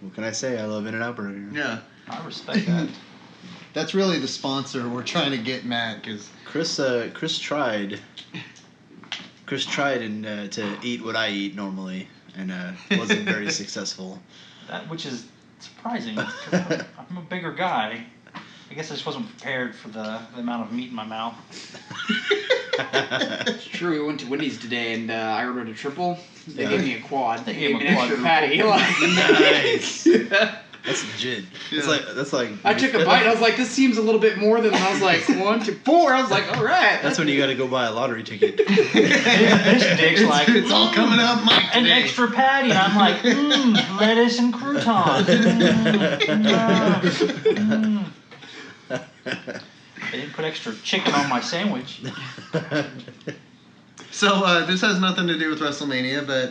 Speaker 2: What can I say? I love In-N-Out Burger.
Speaker 1: Yeah.
Speaker 4: I respect that.
Speaker 1: That's really the sponsor we're trying to get, Matt, because
Speaker 2: Chris tried to eat what I eat normally, and wasn't very successful.
Speaker 4: Which is surprising. 'Cause I'm a bigger guy. I guess I just wasn't prepared for the amount of meat in my mouth.
Speaker 5: It's true. We went to Wendy's today, and I ordered a triple. They gave me a quad.
Speaker 4: They
Speaker 5: They
Speaker 4: gave
Speaker 5: gave me
Speaker 4: him
Speaker 5: an
Speaker 4: a
Speaker 5: extra
Speaker 4: quadruple.
Speaker 5: patty.
Speaker 2: Nice. That's legit.
Speaker 1: Yeah.
Speaker 2: That's like.
Speaker 5: I took a bite. And I was like, "This seems a little bit more than." I was like, 1, 2, 4. I was like, "All right."
Speaker 2: That's when you got to go buy a lottery ticket.
Speaker 4: This dick's like,
Speaker 1: it's all coming up, Mike.
Speaker 4: an
Speaker 1: Today.
Speaker 4: extra patty. And I'm like, lettuce and croutons. They didn't put extra chicken on my sandwich.
Speaker 1: So this has nothing to do with WrestleMania, but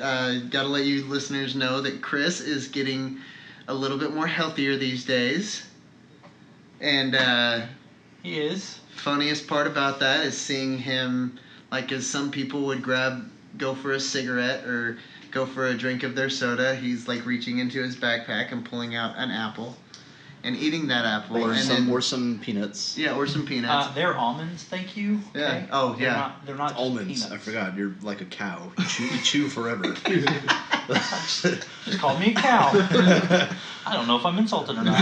Speaker 1: got to let you listeners know that Chris is getting a little bit more healthier these days. And
Speaker 4: He is.
Speaker 1: funniest part about that is seeing him, like as some people would go for a cigarette or go for a drink of their soda, he's like reaching into his backpack and pulling out an apple and eating that apple.
Speaker 2: or
Speaker 1: and
Speaker 2: some peanuts.
Speaker 1: Yeah, or some peanuts.
Speaker 4: They're almonds, thank you.
Speaker 1: Yeah.
Speaker 4: Okay?
Speaker 1: Oh,
Speaker 4: They're
Speaker 1: yeah.
Speaker 4: Not, they're not just
Speaker 2: Almonds.
Speaker 4: peanuts.
Speaker 2: I forgot. You're like a cow. You chew forever.
Speaker 4: Just called me a cow. I don't know if I'm insulted or not.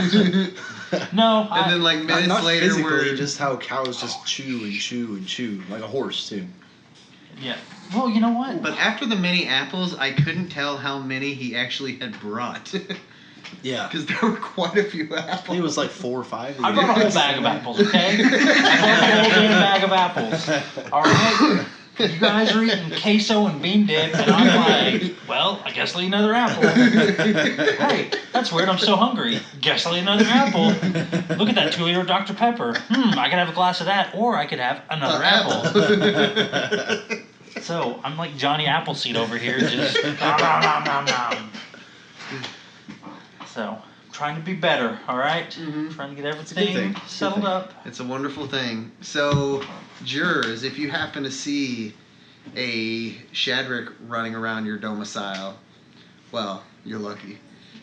Speaker 4: No,
Speaker 1: And then like minutes
Speaker 2: Not
Speaker 1: later
Speaker 2: physically,
Speaker 1: we're
Speaker 2: just how cows just chew and chew and chew like a horse too.
Speaker 4: yeah. Well, you know what?
Speaker 1: But after the many apples, I couldn't tell how many he actually had brought.
Speaker 2: Yeah.
Speaker 1: Because there were quite a few
Speaker 2: I
Speaker 1: apples.
Speaker 2: think it was like 4 or 5.
Speaker 4: I brought a whole bag of apples, okay? I brought a whole damn bag of apples. Alright? You guys are eating queso and bean dip, and I'm like, well, I guess I'll eat another apple. Hey, that's weird, I'm so hungry. Guess I'll eat another apple. Look at that 2-liter Dr. Pepper. I could have a glass of that, or I could have another apple. So, I'm like Johnny Appleseed over here, just nom, nom, nom, nom. So, I'm trying to be better, alright? Trying to get everything
Speaker 2: thing.
Speaker 4: settled up.
Speaker 1: It's a wonderful thing. So, jurors, if you happen to see a Shadrick running around your domicile, well, you're lucky.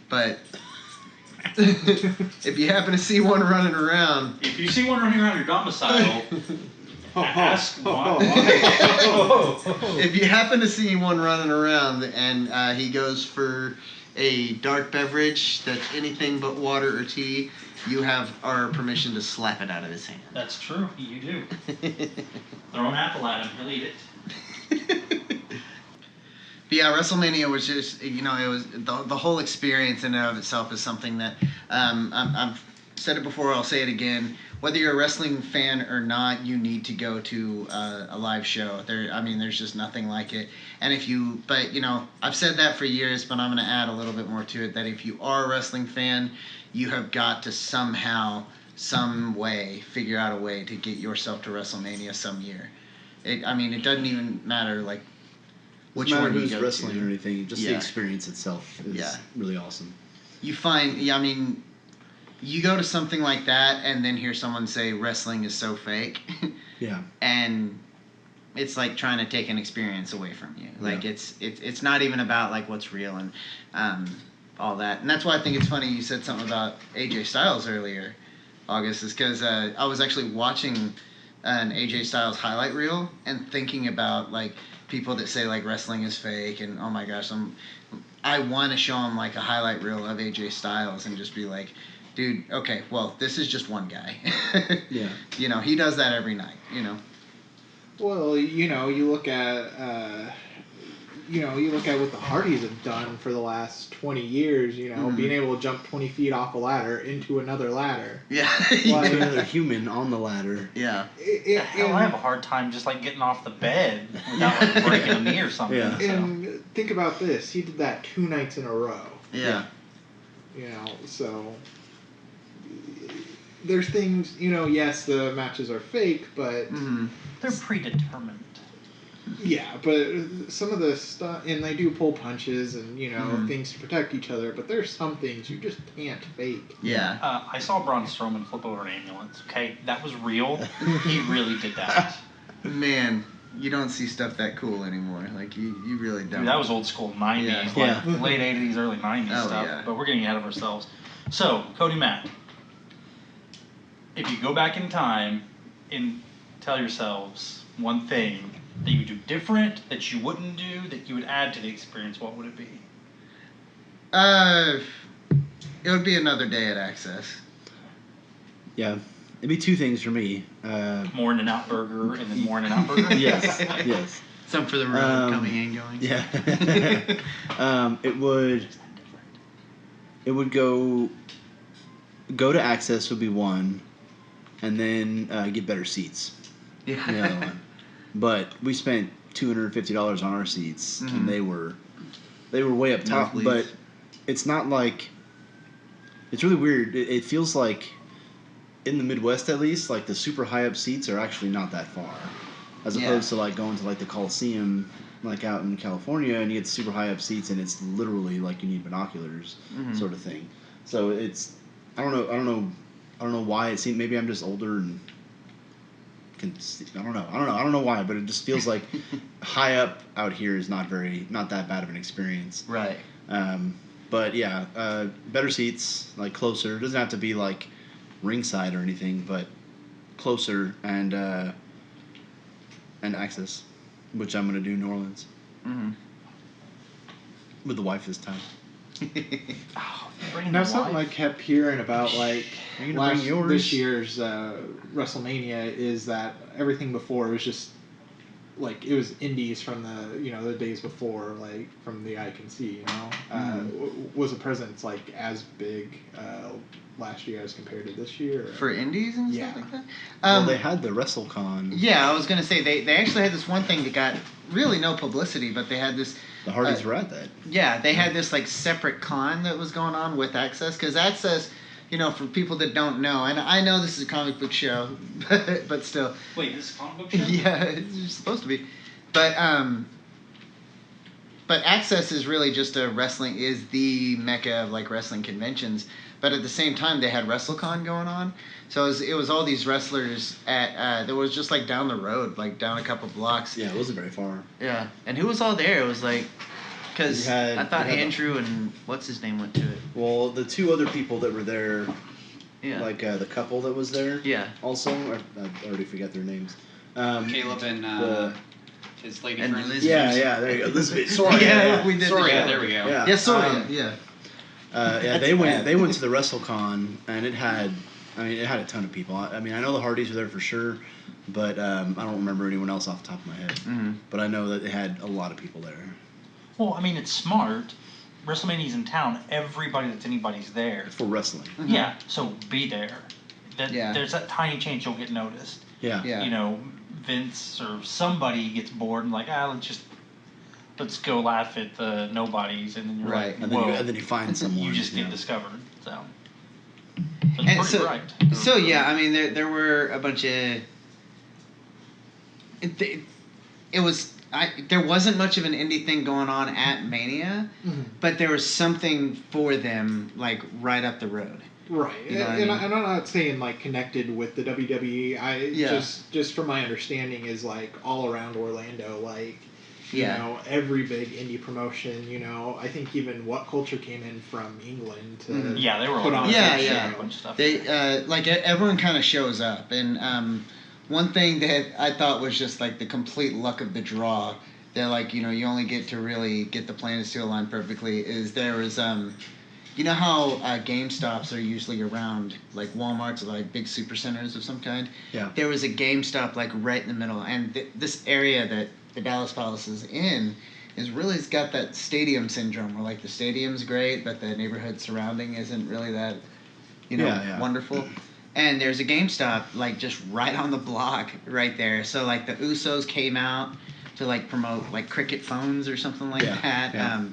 Speaker 1: But if you happen to see one running around,
Speaker 4: If you see one running around your domicile, ask why.
Speaker 1: if you happen to see one running around and he goes for a dark beverage that's anything but water or tea, you have our permission to slap it out of his hand.
Speaker 4: That's true, you do. Throw an apple at him, he'll eat it.
Speaker 1: But yeah, WrestleMania was just, it was the whole experience in and of itself is something that I've said it before, I'll say it again. Whether you're a wrestling fan or not, you need to go to a live show. There's just nothing like it. And I've said that for years, but I'm going to add a little bit more to it. That if you are a wrestling fan, you have got to somehow, some way, figure out a way to get yourself to WrestleMania some year. It doesn't even matter like which
Speaker 2: Doesn't
Speaker 1: one
Speaker 2: matter
Speaker 1: you
Speaker 2: who's
Speaker 1: go
Speaker 2: wrestling
Speaker 1: to.
Speaker 2: or anything. Just the
Speaker 1: Yeah.
Speaker 2: experience itself is really awesome.
Speaker 1: You find, you go to something like that and then hear someone say wrestling is so fake.
Speaker 2: Yeah.
Speaker 1: And it's like trying to take an experience away from you. Like
Speaker 2: Yeah.
Speaker 1: it's not even about like what's real and all that. And that's why I think it's funny you said something about AJ Styles earlier, August, is because I was actually watching an AJ Styles highlight reel and thinking about like people that say like wrestling is fake and oh my gosh, I want to show him like a highlight reel of AJ Styles and just be like, dude, okay, well, this is just one guy.
Speaker 2: Yeah.
Speaker 1: He does that every night,
Speaker 3: Well, you look at what the Hardys have done for the last 20 years. Being able to jump 20 feet off a ladder into another ladder.
Speaker 1: Yeah.
Speaker 3: Like,
Speaker 2: Another human on the ladder.
Speaker 1: Yeah.
Speaker 4: Hell, I have a hard time just like getting off the bed without like breaking a knee or something.
Speaker 2: Yeah.
Speaker 4: So.
Speaker 3: And think about this: he did that 2 nights in a row.
Speaker 1: Yeah.
Speaker 3: So there's things. Yes, the matches are fake, but
Speaker 4: They're predetermined.
Speaker 3: yeah, but some of the stuff, and they do pull punches and things to protect each other. But there's some things you just can't fake.
Speaker 1: Yeah.
Speaker 4: I saw Braun Strowman flip over an ambulance. Okay, that was real. He really did that.
Speaker 1: Man, you don't see stuff that cool anymore. Like, you really don't.
Speaker 4: Dude, that was old school 90s,
Speaker 2: Yeah.
Speaker 4: like late 80s, early 90s
Speaker 1: Oh,
Speaker 4: stuff.
Speaker 1: yeah.
Speaker 4: But we're getting ahead of ourselves. So, Cody Matt, if you go back in time and tell yourselves one thing that you would do different, that you wouldn't do, that you would add to the experience, what would it be?
Speaker 1: It would be another day at Access.
Speaker 2: Yeah. It'd be 2 things for me.
Speaker 4: More In-N-Out Burger and then more In-N-Out Burger?
Speaker 2: Yes.
Speaker 1: Some for the road coming and going.
Speaker 2: Yeah. It would go to Access would be one, and then get better seats.
Speaker 1: Yeah.
Speaker 2: The other one. But we spent $250 on our seats, and they were way up top.
Speaker 1: Nosebleeds.
Speaker 2: But it's not like, it's really weird. It feels like in the Midwest, at least, like the super high up seats are actually not that far, as opposed to like going to like the Coliseum, like out in California, and you get super high up seats, and it's literally like you need binoculars, sort of thing. So it's, I don't know why it seems. Maybe I'm just older and can see, I don't know why, but it just feels like high up out here is not that bad of an experience.
Speaker 1: Right.
Speaker 2: But yeah, better seats, like closer. It doesn't have to be like ringside or anything, but closer and access, which I'm gonna do New Orleans with the wife this time.
Speaker 4: Oh, bring
Speaker 3: Now,
Speaker 4: the
Speaker 3: something I
Speaker 4: wife.
Speaker 3: kept hearing about like
Speaker 2: Are you gonna bring yours?
Speaker 3: this year's WrestleMania is that everything before was just like it was indies from the days before, like from the eye can see, was the presence like as big last year as compared to this year? Or?
Speaker 1: For indies and
Speaker 3: Yeah.
Speaker 1: stuff like that?
Speaker 2: Well, they had the WrestleCon.
Speaker 1: Yeah, I was going to say, they actually had this one thing that got really no publicity, but they had this...
Speaker 2: The Hardys were at that.
Speaker 1: Yeah, they had this like separate con that was going on with Access, because Access, for people that don't know, and I know this is a comic book show, but still...
Speaker 4: Wait, this is a comic book show?
Speaker 1: Yeah, it's supposed to be. But Access is really just is the mecca of like wrestling conventions. But at the same time, they had WrestleCon going on, so it was all these wrestlers that was just like down the road, like down a couple blocks.
Speaker 2: Yeah, it wasn't very far.
Speaker 1: Yeah, and who was all there? It was like, because I thought
Speaker 2: you had
Speaker 1: Andrew and what's his name went to it.
Speaker 2: Well, the 2 other people that were there,
Speaker 1: Yeah.
Speaker 2: like the couple that was there.
Speaker 1: Yeah.
Speaker 2: Also, I already forget their names.
Speaker 5: Caleb and his lady
Speaker 1: And
Speaker 5: friend.
Speaker 1: Liz-
Speaker 2: Yeah, there you go. Elizabeth. Sorry.
Speaker 1: Yeah, we did.
Speaker 5: Sorry,
Speaker 1: yeah.
Speaker 5: there we go.
Speaker 2: Yeah.
Speaker 1: Yeah, sorry.
Speaker 2: Yeah,
Speaker 1: That's
Speaker 2: they went.
Speaker 1: bad.
Speaker 2: They went to the WrestleCon, and it had a ton of people. I know the Hardys were there for sure, but I don't remember anyone else off the top of my head.
Speaker 1: Mm-hmm.
Speaker 2: But I know that it had a lot of people there.
Speaker 4: Well, I mean, it's smart. WrestleMania's in town. Everybody that's anybody's there.
Speaker 2: For wrestling.
Speaker 1: Mm-hmm.
Speaker 4: Yeah, so be there.
Speaker 1: Yeah.
Speaker 4: There's that tiny chance you'll get noticed.
Speaker 2: Yeah.
Speaker 1: Yeah.
Speaker 4: Vince or somebody gets bored and like, let's go laugh at the nobodies, and then you're
Speaker 1: Right.
Speaker 4: like,
Speaker 2: And
Speaker 4: whoa,
Speaker 2: then you find someone.
Speaker 4: you just get
Speaker 2: yeah.
Speaker 4: discovered. So,
Speaker 1: And
Speaker 4: it's pretty
Speaker 1: so,
Speaker 4: bright.
Speaker 1: so yeah, I mean, there were a bunch of. There wasn't much of an indie thing going on at Mania, but there was something for them like right up the road.
Speaker 3: Right,
Speaker 1: You know what I
Speaker 3: and
Speaker 1: mean?
Speaker 3: I'm not saying like connected with the WWE.
Speaker 1: Yeah.
Speaker 3: Just from my understanding is like all around Orlando, like
Speaker 1: Yeah.
Speaker 3: every big indie promotion. I think even What Culture came in from England to
Speaker 4: Yeah, they were
Speaker 3: put
Speaker 4: all
Speaker 3: on.
Speaker 1: Yeah,
Speaker 3: a big
Speaker 1: yeah.
Speaker 3: show.
Speaker 4: a bunch of stuff.
Speaker 1: They everyone kind of shows up, and one thing that I thought was just like the complete luck of the draw. That you only get to really get the planets to align perfectly. Is there was You know how GameStops are usually around like Walmarts or like big super centers of some kind?
Speaker 2: Yeah.
Speaker 1: There was a GameStop like right in the middle, and this area that the Dallas Palace is in is really it's got that stadium syndrome where like the stadium's great, but the neighborhood surrounding isn't really that, wonderful. And there's a GameStop like just right on the block right there. So like the Usos came out to like promote like cricket phones or something like that.
Speaker 2: Yeah.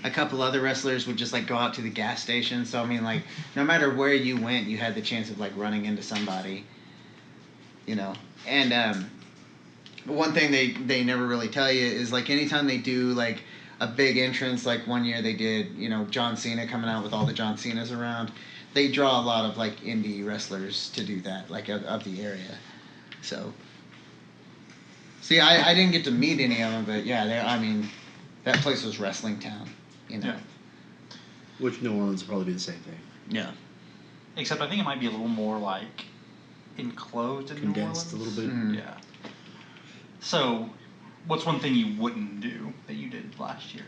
Speaker 1: A couple other wrestlers would just like go out to the gas station. So I mean, like no matter where you went, you had the chance of like running into somebody, And one thing they never really tell you is like anytime they do like a big entrance, like one year they did, John Cena coming out with all the John Cenas around. They draw a lot of like indie wrestlers to do that, like of the area. So, see, I didn't get to meet any of them, but yeah, that place was wrestling town.
Speaker 4: Yeah.
Speaker 2: Which New Orleans would probably be the same thing.
Speaker 1: Yeah.
Speaker 4: Except I think it might be a little more like enclosed in
Speaker 2: Condensed
Speaker 4: New
Speaker 2: a
Speaker 4: Orleans.
Speaker 2: little bit.
Speaker 1: Mm-hmm.
Speaker 4: Yeah. So, what's one thing you wouldn't do that you did last year?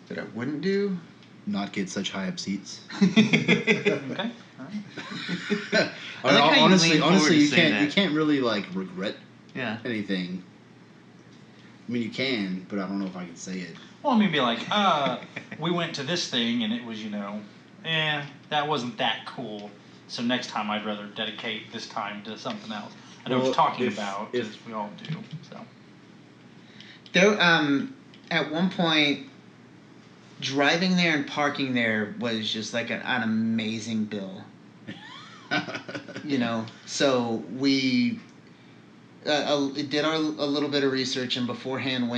Speaker 1: That I wouldn't do?
Speaker 2: Not get such high up seats.
Speaker 4: Okay. All right.
Speaker 1: I like how you
Speaker 2: honestly,
Speaker 1: lean forward to
Speaker 2: you
Speaker 1: say
Speaker 2: can't
Speaker 1: that.
Speaker 2: you can't really like regret
Speaker 1: Yeah.
Speaker 2: anything. I mean, you can, but I don't know if I can say it.
Speaker 4: Well, maybe like, we went to this thing and it was, that wasn't that cool. So next time I'd rather dedicate this time to something else. I know what you're talking about, as we all do. So.
Speaker 1: There, at one point, driving there and parking there was just like an amazing bill. So we did a little bit of research and beforehand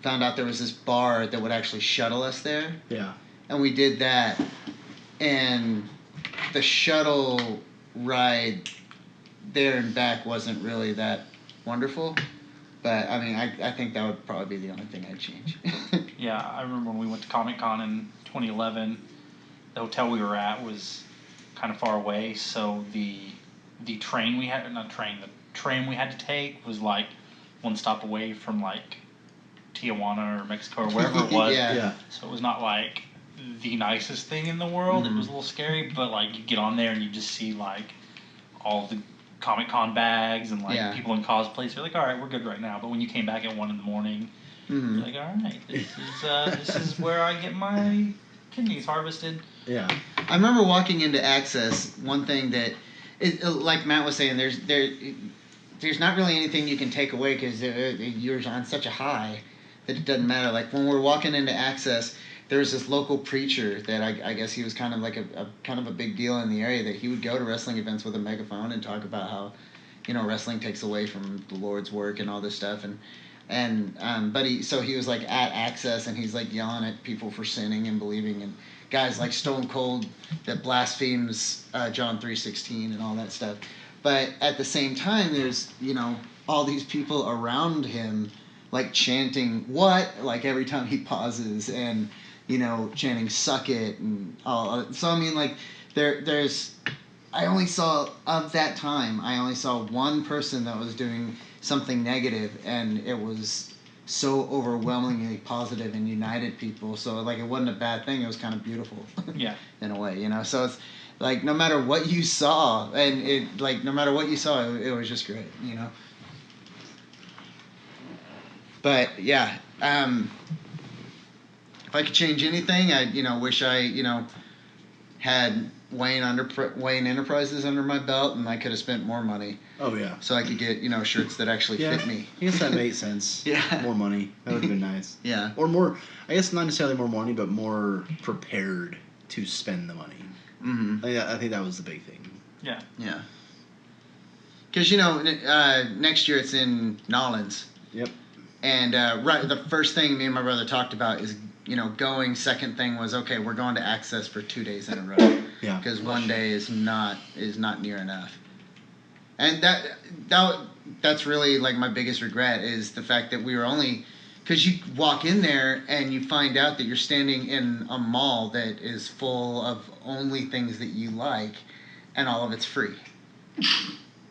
Speaker 1: found out there was this bar that would actually shuttle us there.
Speaker 2: Yeah.
Speaker 1: And we did that, and the shuttle ride there and back wasn't really that wonderful. But, I mean, I think that would probably be the only thing I'd change.
Speaker 4: Yeah, I remember when we went to Comic-Con in 2011, the hotel we were at was kind of far away, so the train we had, not train, the tram we had to take was like one stop away from like Tijuana or Mexico or wherever it was.
Speaker 1: Yeah.
Speaker 4: So it was not like the nicest thing in the world.
Speaker 1: Mm-hmm.
Speaker 4: It was a little scary, but like you get on there and you just see like all the Comic-Con bags and like people in cosplays. You're like, all right, we're good right now. But when you came back at 1 a.m,
Speaker 1: Mm-hmm.
Speaker 4: you're like, all right, this is where I get my kidneys harvested.
Speaker 2: Yeah.
Speaker 1: I remember walking into Access. One thing that, like Matt was saying, there's not really anything you can take away because you're on such a high that it doesn't matter. Like when we're walking into Access, there was this local preacher that I guess he was kind of like a kind of a big deal in the area, that he would go to wrestling events with a megaphone and talk about how, wrestling takes away from the Lord's work and all this stuff. But he was like at Access and he's like yelling at people for sinning and believing, and guys like Stone Cold that blasphemes John 3:16 and all that stuff. But at the same time, there's all these people around him like chanting what, like every time he pauses, and chanting "suck it" and all. So I mean, like there's I only saw one person that was doing something negative, and it was so overwhelmingly positive and united people. So like it wasn't a bad thing. It was kind of beautiful.
Speaker 4: Yeah.
Speaker 1: In a way, So it's like no matter what you saw, it was just great, But yeah, if I could change anything, I wish I had Wayne Enterprises under my belt, and I could have spent more money.
Speaker 2: Oh yeah.
Speaker 1: So I could get shirts that actually fit me.
Speaker 2: I guess that made sense.
Speaker 1: Yeah.
Speaker 2: More money. That would have been nice.
Speaker 1: Yeah.
Speaker 2: Or more. I guess not necessarily more money, but more prepared to spend the money.
Speaker 1: Mm-hmm.
Speaker 2: I think that was the big thing.
Speaker 4: Yeah.
Speaker 1: Yeah. Because next year it's in Nolens.
Speaker 2: Yep.
Speaker 1: And the first thing me and my brother talked about is going. Second thing was, okay, we're going to Access for 2 days in a row.
Speaker 2: Yeah.
Speaker 1: Because one day is not near enough. And that's really like my biggest regret is the fact that we were only, because you walk in there and you find out that you're standing in a mall that is full of only things that you like, and all of it's free.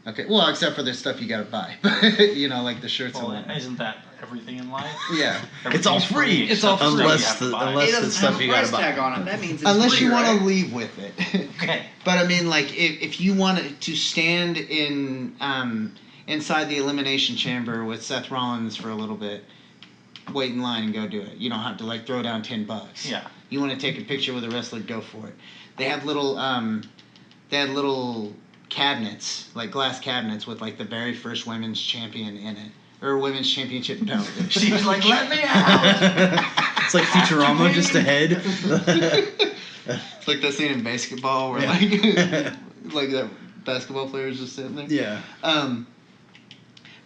Speaker 1: Okay. Well, except for the stuff you gotta buy. You know, like the shirts
Speaker 4: Well,
Speaker 1: and
Speaker 4: isn't that everything in life?
Speaker 1: yeah.
Speaker 2: It's all free.
Speaker 4: Everything's
Speaker 1: It's all
Speaker 4: except
Speaker 1: free.
Speaker 4: the
Speaker 2: Unless
Speaker 4: stuff you
Speaker 2: the-
Speaker 4: have to buy.
Speaker 2: unless
Speaker 5: It
Speaker 2: the
Speaker 5: doesn't
Speaker 2: stuff
Speaker 5: have a
Speaker 2: you gotta
Speaker 5: price
Speaker 2: buy.
Speaker 5: tag on it. That means it's
Speaker 1: Unless
Speaker 5: free,
Speaker 1: you want
Speaker 5: right?
Speaker 1: to leave with it.
Speaker 4: Okay.
Speaker 1: But I mean, like, if you want to stand in inside the elimination chamber with Seth Rollins for a little bit, wait in line and go do it. You don't have to like throw down $10.
Speaker 4: Yeah.
Speaker 1: You want to take a picture with a wrestler, go for it. They have little cabinets, like glass cabinets with like the very first women's champion in it, or women's championship belt.
Speaker 4: She's like, let me out.
Speaker 2: It's like Futurama just ahead.
Speaker 1: It's like that scene in basketball where
Speaker 2: Yeah.
Speaker 1: like that basketball player is just sitting there.
Speaker 2: Yeah.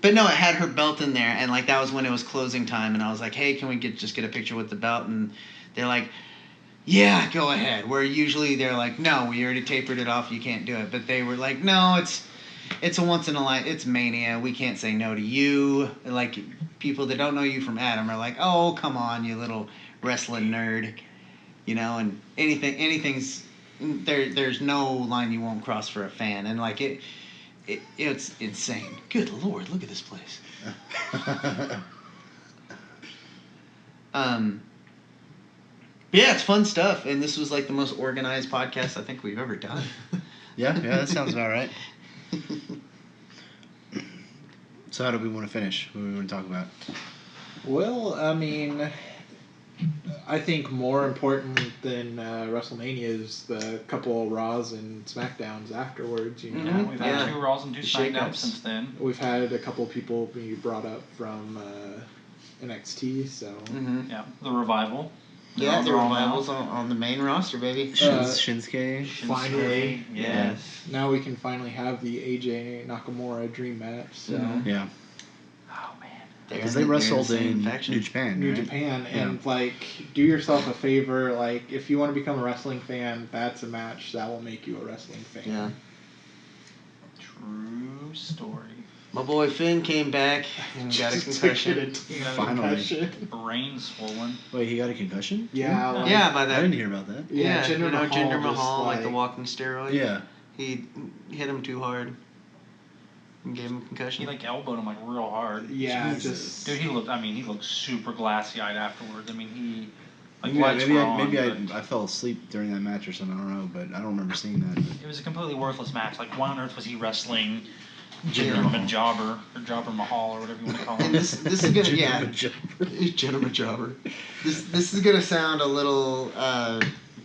Speaker 1: But no, it had her belt in there, and like that was when it was closing time, and I was like, "Hey, can we just get a picture with the belt?" And they're like, "Yeah, go ahead." Where usually they're like, "No, we already tapered it off, you can't do it." But they were like, "No, it's a once in a life, it's Mania. We can't say no to you." Like people that don't know you from Adam are like, "Oh, come on, you little wrestling nerd," you know, and anything's there. There's no line you won't cross for a fan, and like it's insane. Good Lord, look at this place. Yeah, it's fun stuff, and this was like the most organized podcast I think we've ever done.
Speaker 2: Yeah, that sounds about right. So how do we want to finish? What do we want to talk about?
Speaker 3: Well, I mean, I think more important than WrestleMania is the couple of Raws and SmackDowns afterwards. You know,
Speaker 4: Yeah, we've had
Speaker 1: Yeah.
Speaker 4: 2 Raws and 2
Speaker 1: The
Speaker 4: SmackDowns
Speaker 1: shake-ups.
Speaker 4: since then.
Speaker 3: we've had a couple of people you brought up from NXT, so
Speaker 1: Mm-hmm.
Speaker 4: Yeah, the revival.
Speaker 1: Yeah, the
Speaker 4: They're all
Speaker 1: revivals
Speaker 4: out.
Speaker 1: on the main roster, baby.
Speaker 2: Shinsuke.
Speaker 3: Finally.
Speaker 4: Yes.
Speaker 3: now we can finally have the AJ Nakamura dream match. So.
Speaker 1: Mhm.
Speaker 2: Yeah.
Speaker 4: Oh man.
Speaker 2: Because they wrestled in New Japan,
Speaker 3: New
Speaker 2: right?
Speaker 3: Japan, and like, do yourself a favor. Like, if you want to become a wrestling fan, that's a match that will make you a wrestling fan.
Speaker 1: Yeah.
Speaker 4: True story.
Speaker 1: My boy Finn came back and got a
Speaker 3: Just to get
Speaker 1: concussion.
Speaker 2: Finally.
Speaker 3: concussion.
Speaker 4: Brain swollen.
Speaker 2: Wait, he got a concussion?
Speaker 3: Yeah, like,
Speaker 1: Yeah, by
Speaker 2: I
Speaker 1: that.
Speaker 2: didn't hear about that.
Speaker 1: Yeah,
Speaker 3: Jinder
Speaker 1: you know
Speaker 3: Mahal
Speaker 1: Jinder
Speaker 3: just,
Speaker 1: Mahal, like the
Speaker 3: like-
Speaker 1: walking steroid.
Speaker 2: Yeah.
Speaker 1: He hit him too hard and gave him a concussion.
Speaker 4: He like elbowed him like real hard.
Speaker 3: Yeah,
Speaker 2: Jesus.
Speaker 3: just
Speaker 4: Dude, he looked super glassy eyed afterwards. I mean, he like
Speaker 2: Maybe,
Speaker 4: lights
Speaker 2: maybe,
Speaker 4: were
Speaker 2: I,
Speaker 4: on,
Speaker 2: maybe
Speaker 4: but
Speaker 2: I fell asleep during that match or something. I don't know, but I don't remember seeing that.
Speaker 4: it was a completely worthless match. Like, why on earth was he wrestling
Speaker 1: Jinder
Speaker 4: Jinder Jobber or Jobber Mahal or whatever you want to call
Speaker 1: And
Speaker 4: him?
Speaker 1: this is gonna yeah.
Speaker 2: Jobber.
Speaker 1: Gentleman jobber. This is gonna sound a little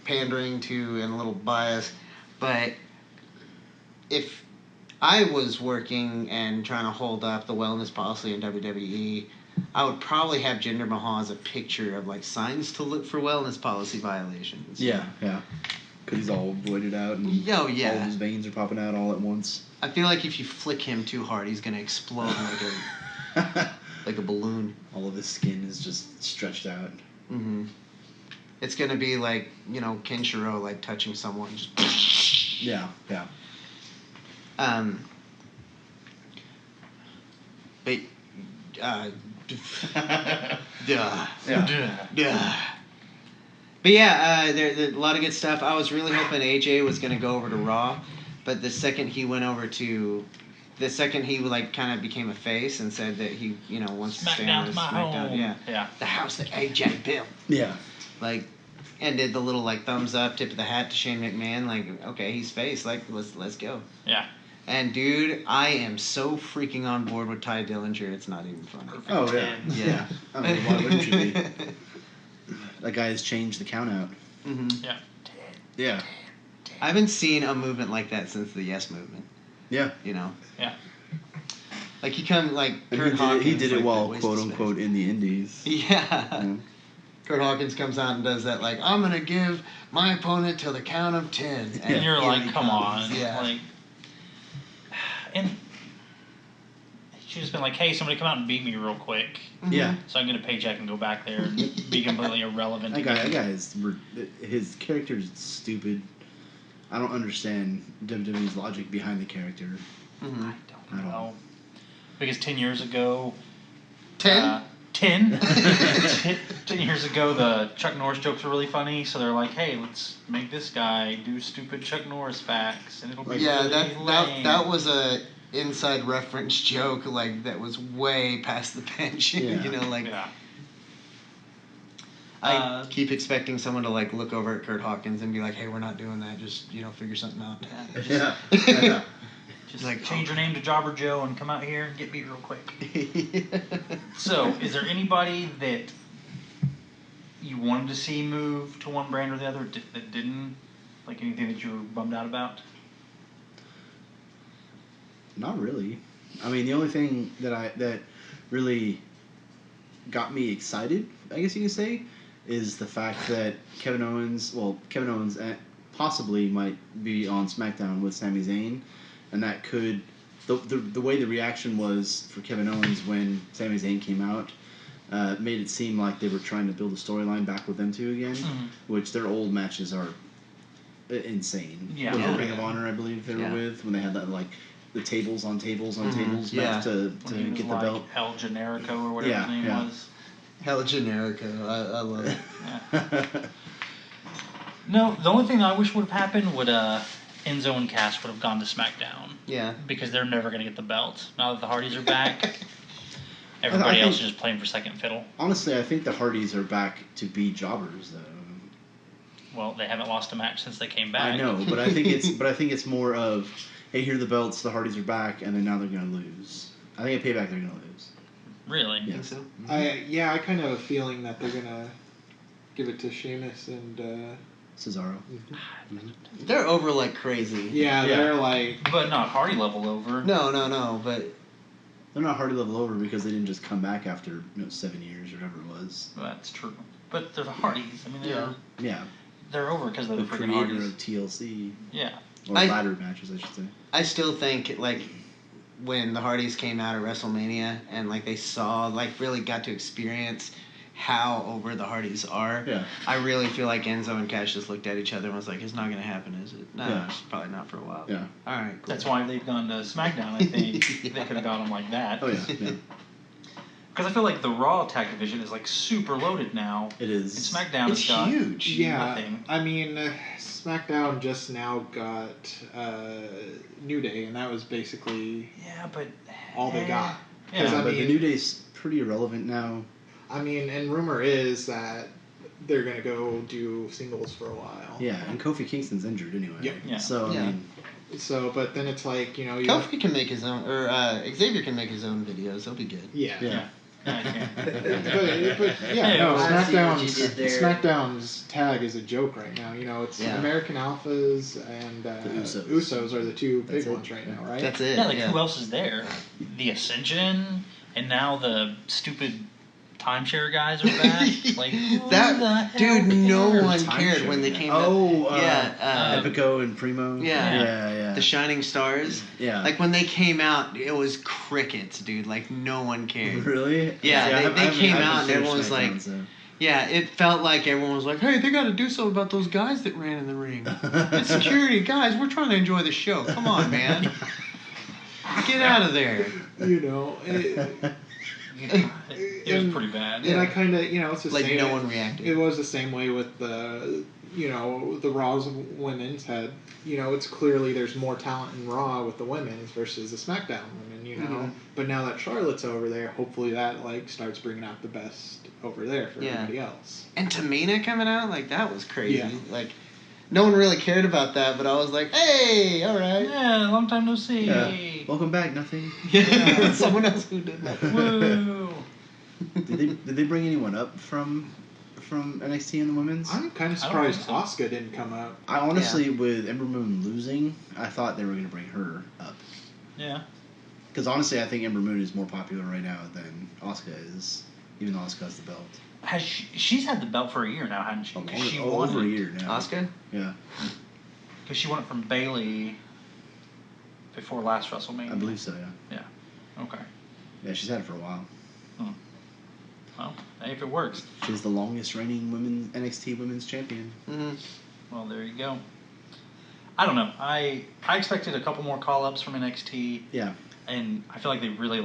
Speaker 1: pandering to and a little biased, but if I was working and trying to hold up the wellness policy in WWE, I would probably have Jinder Mahal as a picture of like signs to look for wellness policy violations.
Speaker 2: Yeah. Because he's all bloated out and
Speaker 1: Oh
Speaker 2: all of
Speaker 1: yeah.
Speaker 2: his veins are popping out all at once.
Speaker 1: I feel like if you flick him too hard, he's gonna explode like a balloon.
Speaker 2: All of his skin is just stretched out.
Speaker 1: Mm-hmm. It's gonna be like, you know, Kenshiro like touching someone. Just
Speaker 2: Yeah.
Speaker 1: but duh.
Speaker 2: Yeah.
Speaker 1: But yeah, there's a lot of good stuff. I was really hoping AJ was gonna go over to Raw, but the second he like kind of became a face and said that he, you know, wants to stay on
Speaker 4: SmackDown's
Speaker 1: this
Speaker 4: my
Speaker 1: SmackDown,
Speaker 4: home.
Speaker 1: yeah, the house that AJ built,
Speaker 2: Yeah.
Speaker 1: like, and did the little like thumbs up, tip of the hat to Shane McMahon, like, okay, he's face, like, let's go.
Speaker 4: Yeah.
Speaker 1: And dude, I am so freaking on board with Ty Dillinger, it's not even funny.
Speaker 2: Oh, yeah.
Speaker 1: Yeah.
Speaker 2: I mean, why wouldn't you be? That guy has changed the count out.
Speaker 1: hmm
Speaker 4: Yeah.
Speaker 2: Yeah.
Speaker 1: I haven't seen a movement like that since the Yes Movement.
Speaker 2: Yeah.
Speaker 1: You know.
Speaker 4: Yeah.
Speaker 1: Like he like
Speaker 2: And
Speaker 1: Kurt Hawkins.
Speaker 2: he did it
Speaker 1: like,
Speaker 2: while,
Speaker 1: that wasted
Speaker 2: quote
Speaker 1: space.
Speaker 2: unquote, in the indies.
Speaker 1: Yeah.
Speaker 2: Yeah.
Speaker 1: Kurt Hawkins comes out and does that like, I'm gonna give my opponent till the count of 10.
Speaker 4: And you're
Speaker 1: here
Speaker 4: like,
Speaker 1: he
Speaker 4: come
Speaker 1: comes.
Speaker 4: on.
Speaker 1: Yeah.
Speaker 4: Like, and he should have been like, hey, somebody come out and beat me real quick.
Speaker 1: Mhm.
Speaker 2: Yeah.
Speaker 4: So I'm going to paycheck and go back there and be completely irrelevant.
Speaker 2: That
Speaker 4: again.
Speaker 2: guy is his character is stupid. I don't understand WWE's logic behind the character.
Speaker 1: Mhm.
Speaker 4: I don't
Speaker 2: I don't.
Speaker 4: know. Because 10 years ago...
Speaker 1: 10?
Speaker 4: 10 years ago, the Chuck Norris jokes were really funny, so they're like, hey, let's make this guy do stupid Chuck Norris facts, and it'll be
Speaker 1: Yeah,
Speaker 4: really
Speaker 1: that
Speaker 4: lame.
Speaker 1: that was a inside reference joke like that was way past the bench.
Speaker 2: Yeah.
Speaker 1: You know, like
Speaker 4: Yeah.
Speaker 1: I keep expecting someone to like look over at Kurt Hawkins and be like, "Hey, we're not doing that. Just figure something out."
Speaker 2: Yeah. Yeah.
Speaker 4: Just
Speaker 1: Like,
Speaker 4: change your name to Jobber Joe and come out here and get beat real quick. So, is there anybody that you wanted to see move to one brand or the other that didn't? Like anything that you were bummed out about?
Speaker 2: Not really. I mean, the only thing that really got me excited, I guess you could say, is the fact that Kevin Owens possibly might be on SmackDown with Sami Zayn, and that could the way the reaction was for Kevin Owens when Sami Zayn came out made it seem like they were trying to build a storyline back with them two again, which their old matches are insane.
Speaker 4: Yeah.
Speaker 2: With
Speaker 1: Oh,
Speaker 2: Ring
Speaker 1: yeah.
Speaker 2: of Honor, I believe they were
Speaker 1: Yeah.
Speaker 2: with when they had that like the tables on tables on tables
Speaker 1: Yeah.
Speaker 2: match to
Speaker 4: When he was
Speaker 2: get the
Speaker 4: like
Speaker 2: belt.
Speaker 4: El Generico or whatever
Speaker 2: Yeah,
Speaker 4: his name
Speaker 2: yeah.
Speaker 4: was.
Speaker 1: Hella Generico. I love it.
Speaker 4: Yeah. No, the only thing I wish would have happened would Enzo and Cass would have gone to SmackDown
Speaker 1: Yeah.
Speaker 4: because they're never going to get the belt now that the Hardys are back. Everybody else is just playing for second fiddle.
Speaker 2: Honestly, I think the Hardys are back to be jobbers, though.
Speaker 4: Well, they haven't lost a match since they came back.
Speaker 2: I know, but I think it's more of, hey, here are the belts. The Hardys are back, and then now they're gonna lose. I think at Payback they're gonna lose.
Speaker 4: Really?
Speaker 2: Yeah.
Speaker 1: Think so?
Speaker 3: I kind of have a feeling that they're gonna give it to Sheamus and
Speaker 2: Cesaro.
Speaker 1: They're over like crazy.
Speaker 3: yeah,
Speaker 2: Yeah.
Speaker 3: they're like
Speaker 4: But not Hardy level over.
Speaker 1: No, but
Speaker 2: They're not Hardy level over because they didn't just come back after 7 years or whatever it was.
Speaker 4: That's true. But they're the Hardys. I mean,
Speaker 1: Yeah.
Speaker 2: Yeah,
Speaker 4: they're over because they're
Speaker 2: the
Speaker 4: the freaking
Speaker 2: creator
Speaker 4: Hardys.
Speaker 2: of TLC
Speaker 4: Yeah.
Speaker 2: or
Speaker 1: I-
Speaker 2: ladder matches, I should say.
Speaker 1: I still think like when the Hardys came out of WrestleMania and like they saw like really got to experience how over the Hardys are.
Speaker 2: Yeah.
Speaker 1: I really feel like Enzo and Cash just looked at each other and was like, "It's not gonna happen, is it?" No,
Speaker 2: Yeah.
Speaker 1: it's probably not for a while.
Speaker 2: Yeah.
Speaker 1: All right. Cool.
Speaker 4: That's why they've gone to SmackDown. I think they could have got them like that.
Speaker 2: Oh yeah, yeah.
Speaker 4: Because I feel like the Raw tag division is like super loaded now.
Speaker 2: It is.
Speaker 4: And SmackDown
Speaker 1: It's
Speaker 4: has got
Speaker 1: huge.
Speaker 3: yeah.
Speaker 4: nothing.
Speaker 3: I mean, SmackDown just now got New Day, and that was basically
Speaker 4: Yeah, but
Speaker 3: all they got.
Speaker 4: Yeah,
Speaker 3: 'Cause, I
Speaker 2: but the
Speaker 3: mean-
Speaker 2: New Day's pretty irrelevant now.
Speaker 3: I mean, and rumor is that they're gonna go do singles for a while.
Speaker 2: Yeah, and Kofi Kingston's injured anyway.
Speaker 3: Yep.
Speaker 4: Yeah.
Speaker 2: So I
Speaker 1: Yeah.
Speaker 2: mean,
Speaker 3: So, but then it's like you
Speaker 1: Kofi can make his own, or Xavier can make his own videos. They'll be good.
Speaker 3: yeah.
Speaker 2: yeah.
Speaker 4: I can't.
Speaker 3: but yeah,
Speaker 4: Hey,
Speaker 3: no,
Speaker 6: I see what you
Speaker 3: SmackDown's
Speaker 6: did there.
Speaker 3: SmackDown's tag is a joke right now. You know, it's
Speaker 1: Yeah.
Speaker 3: American Alphas and
Speaker 2: Usos.
Speaker 3: Usos are the two
Speaker 2: That's
Speaker 3: big
Speaker 2: it.
Speaker 3: ones right now, right?
Speaker 1: That's it.
Speaker 4: Yeah, like who else is there? The Ascension, and now the stupid timeshare guys are back. Like who the
Speaker 1: That
Speaker 4: hell
Speaker 1: dude, no
Speaker 4: cares?
Speaker 1: one
Speaker 2: Timeshare
Speaker 1: cared when they
Speaker 2: guy.
Speaker 1: came out.
Speaker 2: Oh,
Speaker 1: Yeah,
Speaker 2: Epico and Primo.
Speaker 1: Yeah.
Speaker 2: yeah.
Speaker 1: The Shining Stars.
Speaker 2: Yeah.
Speaker 1: Like when they came out, it was crickets, dude. Like no one cared.
Speaker 2: Really?
Speaker 1: Yeah,
Speaker 2: I
Speaker 1: they
Speaker 2: haven't-
Speaker 1: came
Speaker 2: I haven't
Speaker 1: out and
Speaker 2: finished
Speaker 1: everyone was
Speaker 2: SmackDown,
Speaker 1: like-
Speaker 2: so.
Speaker 1: Yeah, it felt like everyone was like, "Hey, they got to do something about those guys that ran in the ring." It's security, guys. We're trying to enjoy the show. Come on, man. Get out of there.
Speaker 3: You know,
Speaker 4: It was pretty bad.
Speaker 3: and I kind of, it's the
Speaker 1: Like
Speaker 3: same.
Speaker 1: no one reacted.
Speaker 3: It was the same way with the, the Raw's women's had. It's clearly there's more talent in Raw with the women's versus the SmackDown women.
Speaker 1: Mhm.
Speaker 3: But now that Charlotte's over there, hopefully that like starts bringing out the best over there for
Speaker 1: Yeah.
Speaker 3: everybody else.
Speaker 1: And Tamina coming out, like that was crazy.
Speaker 3: Yeah.
Speaker 1: Like no one really cared about that, but I was like, "Hey, all right."
Speaker 4: Yeah, long time no see.
Speaker 2: Yeah. Welcome back, nothing.
Speaker 1: Yeah, someone else who did that.
Speaker 4: Woo.
Speaker 2: Did they bring anyone up from NXT in the women's?
Speaker 3: I'm kind of
Speaker 4: I don't think
Speaker 3: surprised
Speaker 4: so.
Speaker 3: Asuka didn't come up.
Speaker 2: I honestly, with Ember Moon losing, I thought they were going to bring her up.
Speaker 4: Yeah.
Speaker 2: Because honestly, I think Ember Moon is more popular right now than Asuka is, even though Asuka has the belt.
Speaker 4: She's had the belt for a year now, hasn't she? 'Cause she won
Speaker 2: over a
Speaker 4: it.
Speaker 2: year now.
Speaker 1: Oscar?
Speaker 2: Yeah,
Speaker 4: Because she won it from Bailey before last WrestleMania.
Speaker 2: I believe so. Yeah,
Speaker 4: Okay.
Speaker 2: yeah, she's had it for a while.
Speaker 4: Well, hey, if it works.
Speaker 2: She's the longest reigning NXT Women's Champion.
Speaker 1: Mm-hmm.
Speaker 4: Well, there you go. I don't know. I expected a couple more call-ups from NXT,
Speaker 2: Yeah,
Speaker 4: and I feel like they really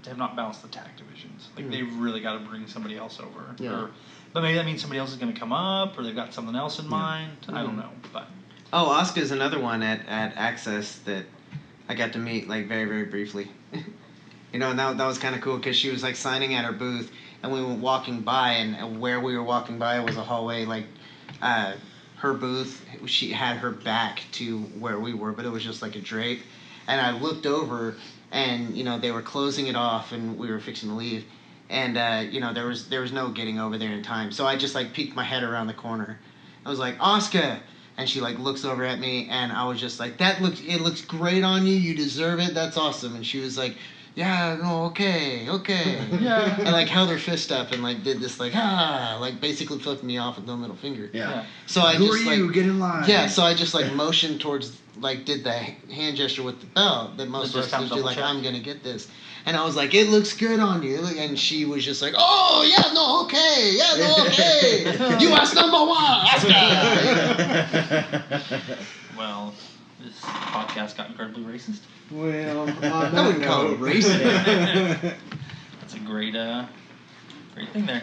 Speaker 4: have not balanced the tag divisions. Like they really got to bring somebody else over.
Speaker 1: Yeah.
Speaker 4: But maybe that means somebody else is going to come up, or they've got something else in mind. I don't know, but
Speaker 1: Oh, Asuka's another one at Access that I got to meet like very, very briefly. You know, and that was kind of cool because she was like signing at her booth, and we were walking by, and where we were walking by was a hallway. Like, her booth, she had her back to where we were, but it was just like a drape. And I looked over, and you know they were closing it off, and we were fixing to leave, and you know there was no getting over there in time. So I just like peeked my head around the corner. I was like, Oscar. And she like looks over at me, and I was just like, it looks great on you. You deserve it. That's awesome. And she was like, yeah, no, okay.
Speaker 4: Yeah.
Speaker 1: And like held her fist up and like did this like like basically flipped me off with no middle finger.
Speaker 2: Yeah.
Speaker 1: So I
Speaker 2: Who
Speaker 1: just
Speaker 2: are you?
Speaker 1: like
Speaker 2: Get in line.
Speaker 1: yeah. So I just like motioned towards like did the hand gesture with the belt that most
Speaker 4: The discount
Speaker 1: wrestlers do. Like
Speaker 4: double check.
Speaker 1: I'm gonna get this. And I was like, it looks good on you. And she was just like, oh yeah, no, okay, yeah, no, okay. You asked number one, Oscar.
Speaker 4: Well, this podcast got incredibly racist.
Speaker 3: Well, on
Speaker 1: I
Speaker 3: that
Speaker 1: wouldn't call it
Speaker 3: note,
Speaker 1: racist.
Speaker 4: That's a great thing there.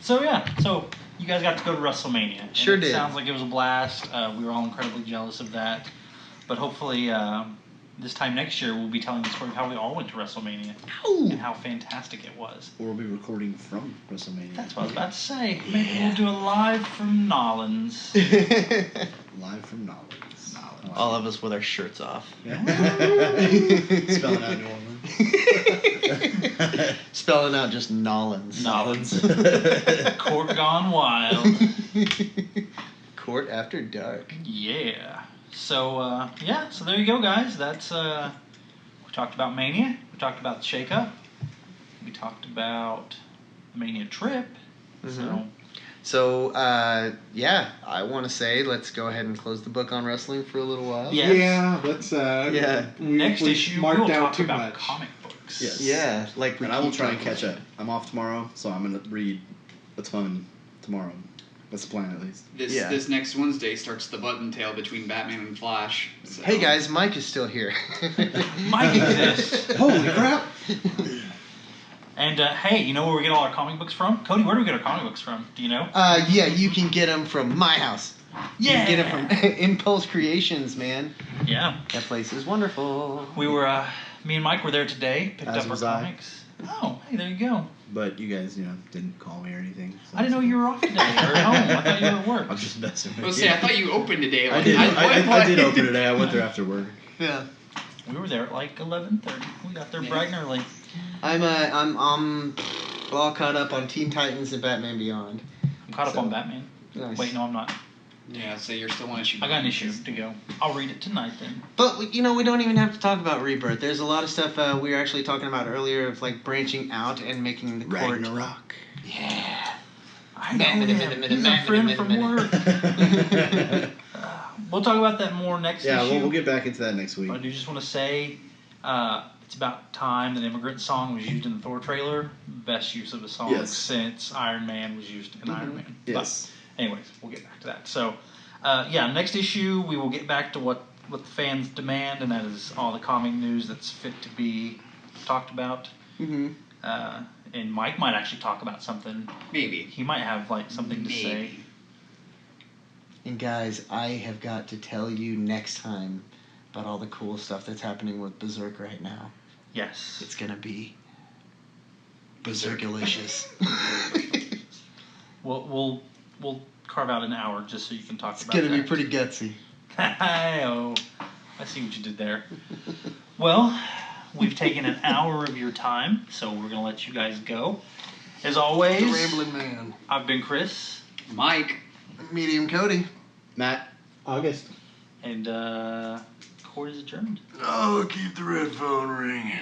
Speaker 4: So you guys got to go to WrestleMania. And
Speaker 1: Sure
Speaker 4: it
Speaker 1: did.
Speaker 4: Sounds like it was a blast. We were all incredibly jealous of that. But hopefully, this time next year, we'll be telling the story of how we all went to WrestleMania and how fantastic it was.
Speaker 2: Or we'll be recording from WrestleMania.
Speaker 4: That's what I was about to say. Maybe we'll do a live from Nolans.
Speaker 2: Live from Knowledge.
Speaker 1: All of us with our shirts off.
Speaker 2: Yeah. Spelling out New Orleans.
Speaker 1: Spelling out just Nolans.
Speaker 4: Nolans. Court gone wild.
Speaker 1: Court after dark.
Speaker 4: Yeah. So so there you go, guys. That's we talked about Mania. We talked about the shakeup. We talked about the Mania trip.
Speaker 1: So, yeah, I want to say let's go ahead and close the book on wrestling for a little while.
Speaker 4: Yes.
Speaker 3: yeah, let's.
Speaker 4: Next
Speaker 3: we
Speaker 4: issue,
Speaker 3: marked
Speaker 4: we'll
Speaker 3: out
Speaker 4: talk
Speaker 3: too
Speaker 4: about
Speaker 3: much.
Speaker 4: comic books.
Speaker 2: Yes.
Speaker 1: Yeah, like we
Speaker 2: And I will
Speaker 1: keep
Speaker 2: try and
Speaker 1: talking
Speaker 2: catch up. I'm off tomorrow, so I'm going to read a ton tomorrow. That's the plan, at least.
Speaker 5: This next Wednesday starts the button tail between Batman and Flash. So.
Speaker 1: Hey guys, Mike is still here.
Speaker 4: Mike exists.
Speaker 3: Holy crap!
Speaker 4: And hey, you know where we get all our comic books from? Cody, where do we get our comic books from? Do you know?
Speaker 1: Yeah, you can get them from my house. You
Speaker 4: Yeah.
Speaker 1: can get them from Impulse Creations, man.
Speaker 4: Yeah.
Speaker 1: That place is wonderful.
Speaker 4: We were, me and Mike were there today, picked
Speaker 2: As
Speaker 4: up our
Speaker 2: was I.
Speaker 4: comics. Oh, hey, there you go.
Speaker 2: But you guys, didn't call me or anything. So
Speaker 4: I didn't know you were off today or at home. I thought you were at work.
Speaker 2: I'm just messing with
Speaker 5: I was
Speaker 2: you.
Speaker 5: saying, I thought you opened today.
Speaker 2: I
Speaker 5: Like,
Speaker 2: did.
Speaker 5: what?
Speaker 2: I did open today. I went there after work.
Speaker 1: Yeah.
Speaker 4: We were there at like 11:30. We got there bright and early.
Speaker 1: I'm all caught up on Teen Titans and Batman Beyond.
Speaker 4: I'm caught up on Batman.
Speaker 1: Nice.
Speaker 4: Wait, no, I'm not.
Speaker 5: Yeah, so you're still on issue.
Speaker 4: I got an issue to go. I'll read it tonight then.
Speaker 1: But we don't even have to talk about Rebirth. There's a lot of stuff we were actually talking about earlier of like branching out and making the court.
Speaker 2: Ragnarok.
Speaker 1: Yeah.
Speaker 4: I know him. He's a friend from work. We'll talk about that more next
Speaker 2: Yeah,
Speaker 4: issue.
Speaker 2: we'll get back into that next week.
Speaker 4: But I do just want to say, it's about time that Immigrant Song was used in the Thor trailer. Best use of a song
Speaker 2: Yes.
Speaker 4: since Iron Man was used in Iron Man.
Speaker 2: Yes.
Speaker 4: But anyways, we'll get back to that. So, next issue we will get back to what the fans demand, and that is all the comic news that's fit to be talked about.
Speaker 1: Mm-hmm.
Speaker 4: And Mike might actually talk about something.
Speaker 5: Maybe.
Speaker 4: He might have like something to say.
Speaker 1: And guys, I have got to tell you next time about all the cool stuff that's happening with Berserk right now.
Speaker 4: Yes.
Speaker 1: It's gonna be Berserkalicious.
Speaker 4: We'll carve out an hour just so you can talk
Speaker 1: It's
Speaker 4: about
Speaker 1: gonna
Speaker 4: that.
Speaker 1: be pretty gutsy.
Speaker 4: Oh, I see what you did there. Well, we've taken an hour of your time, so we're going to let you guys go. As always,
Speaker 1: The Rambling Man.
Speaker 4: I've been Chris.
Speaker 5: Mike.
Speaker 1: Medium Cody.
Speaker 2: Matt.
Speaker 3: August.
Speaker 4: And court is adjourned.
Speaker 1: Oh, keep the red phone ringing.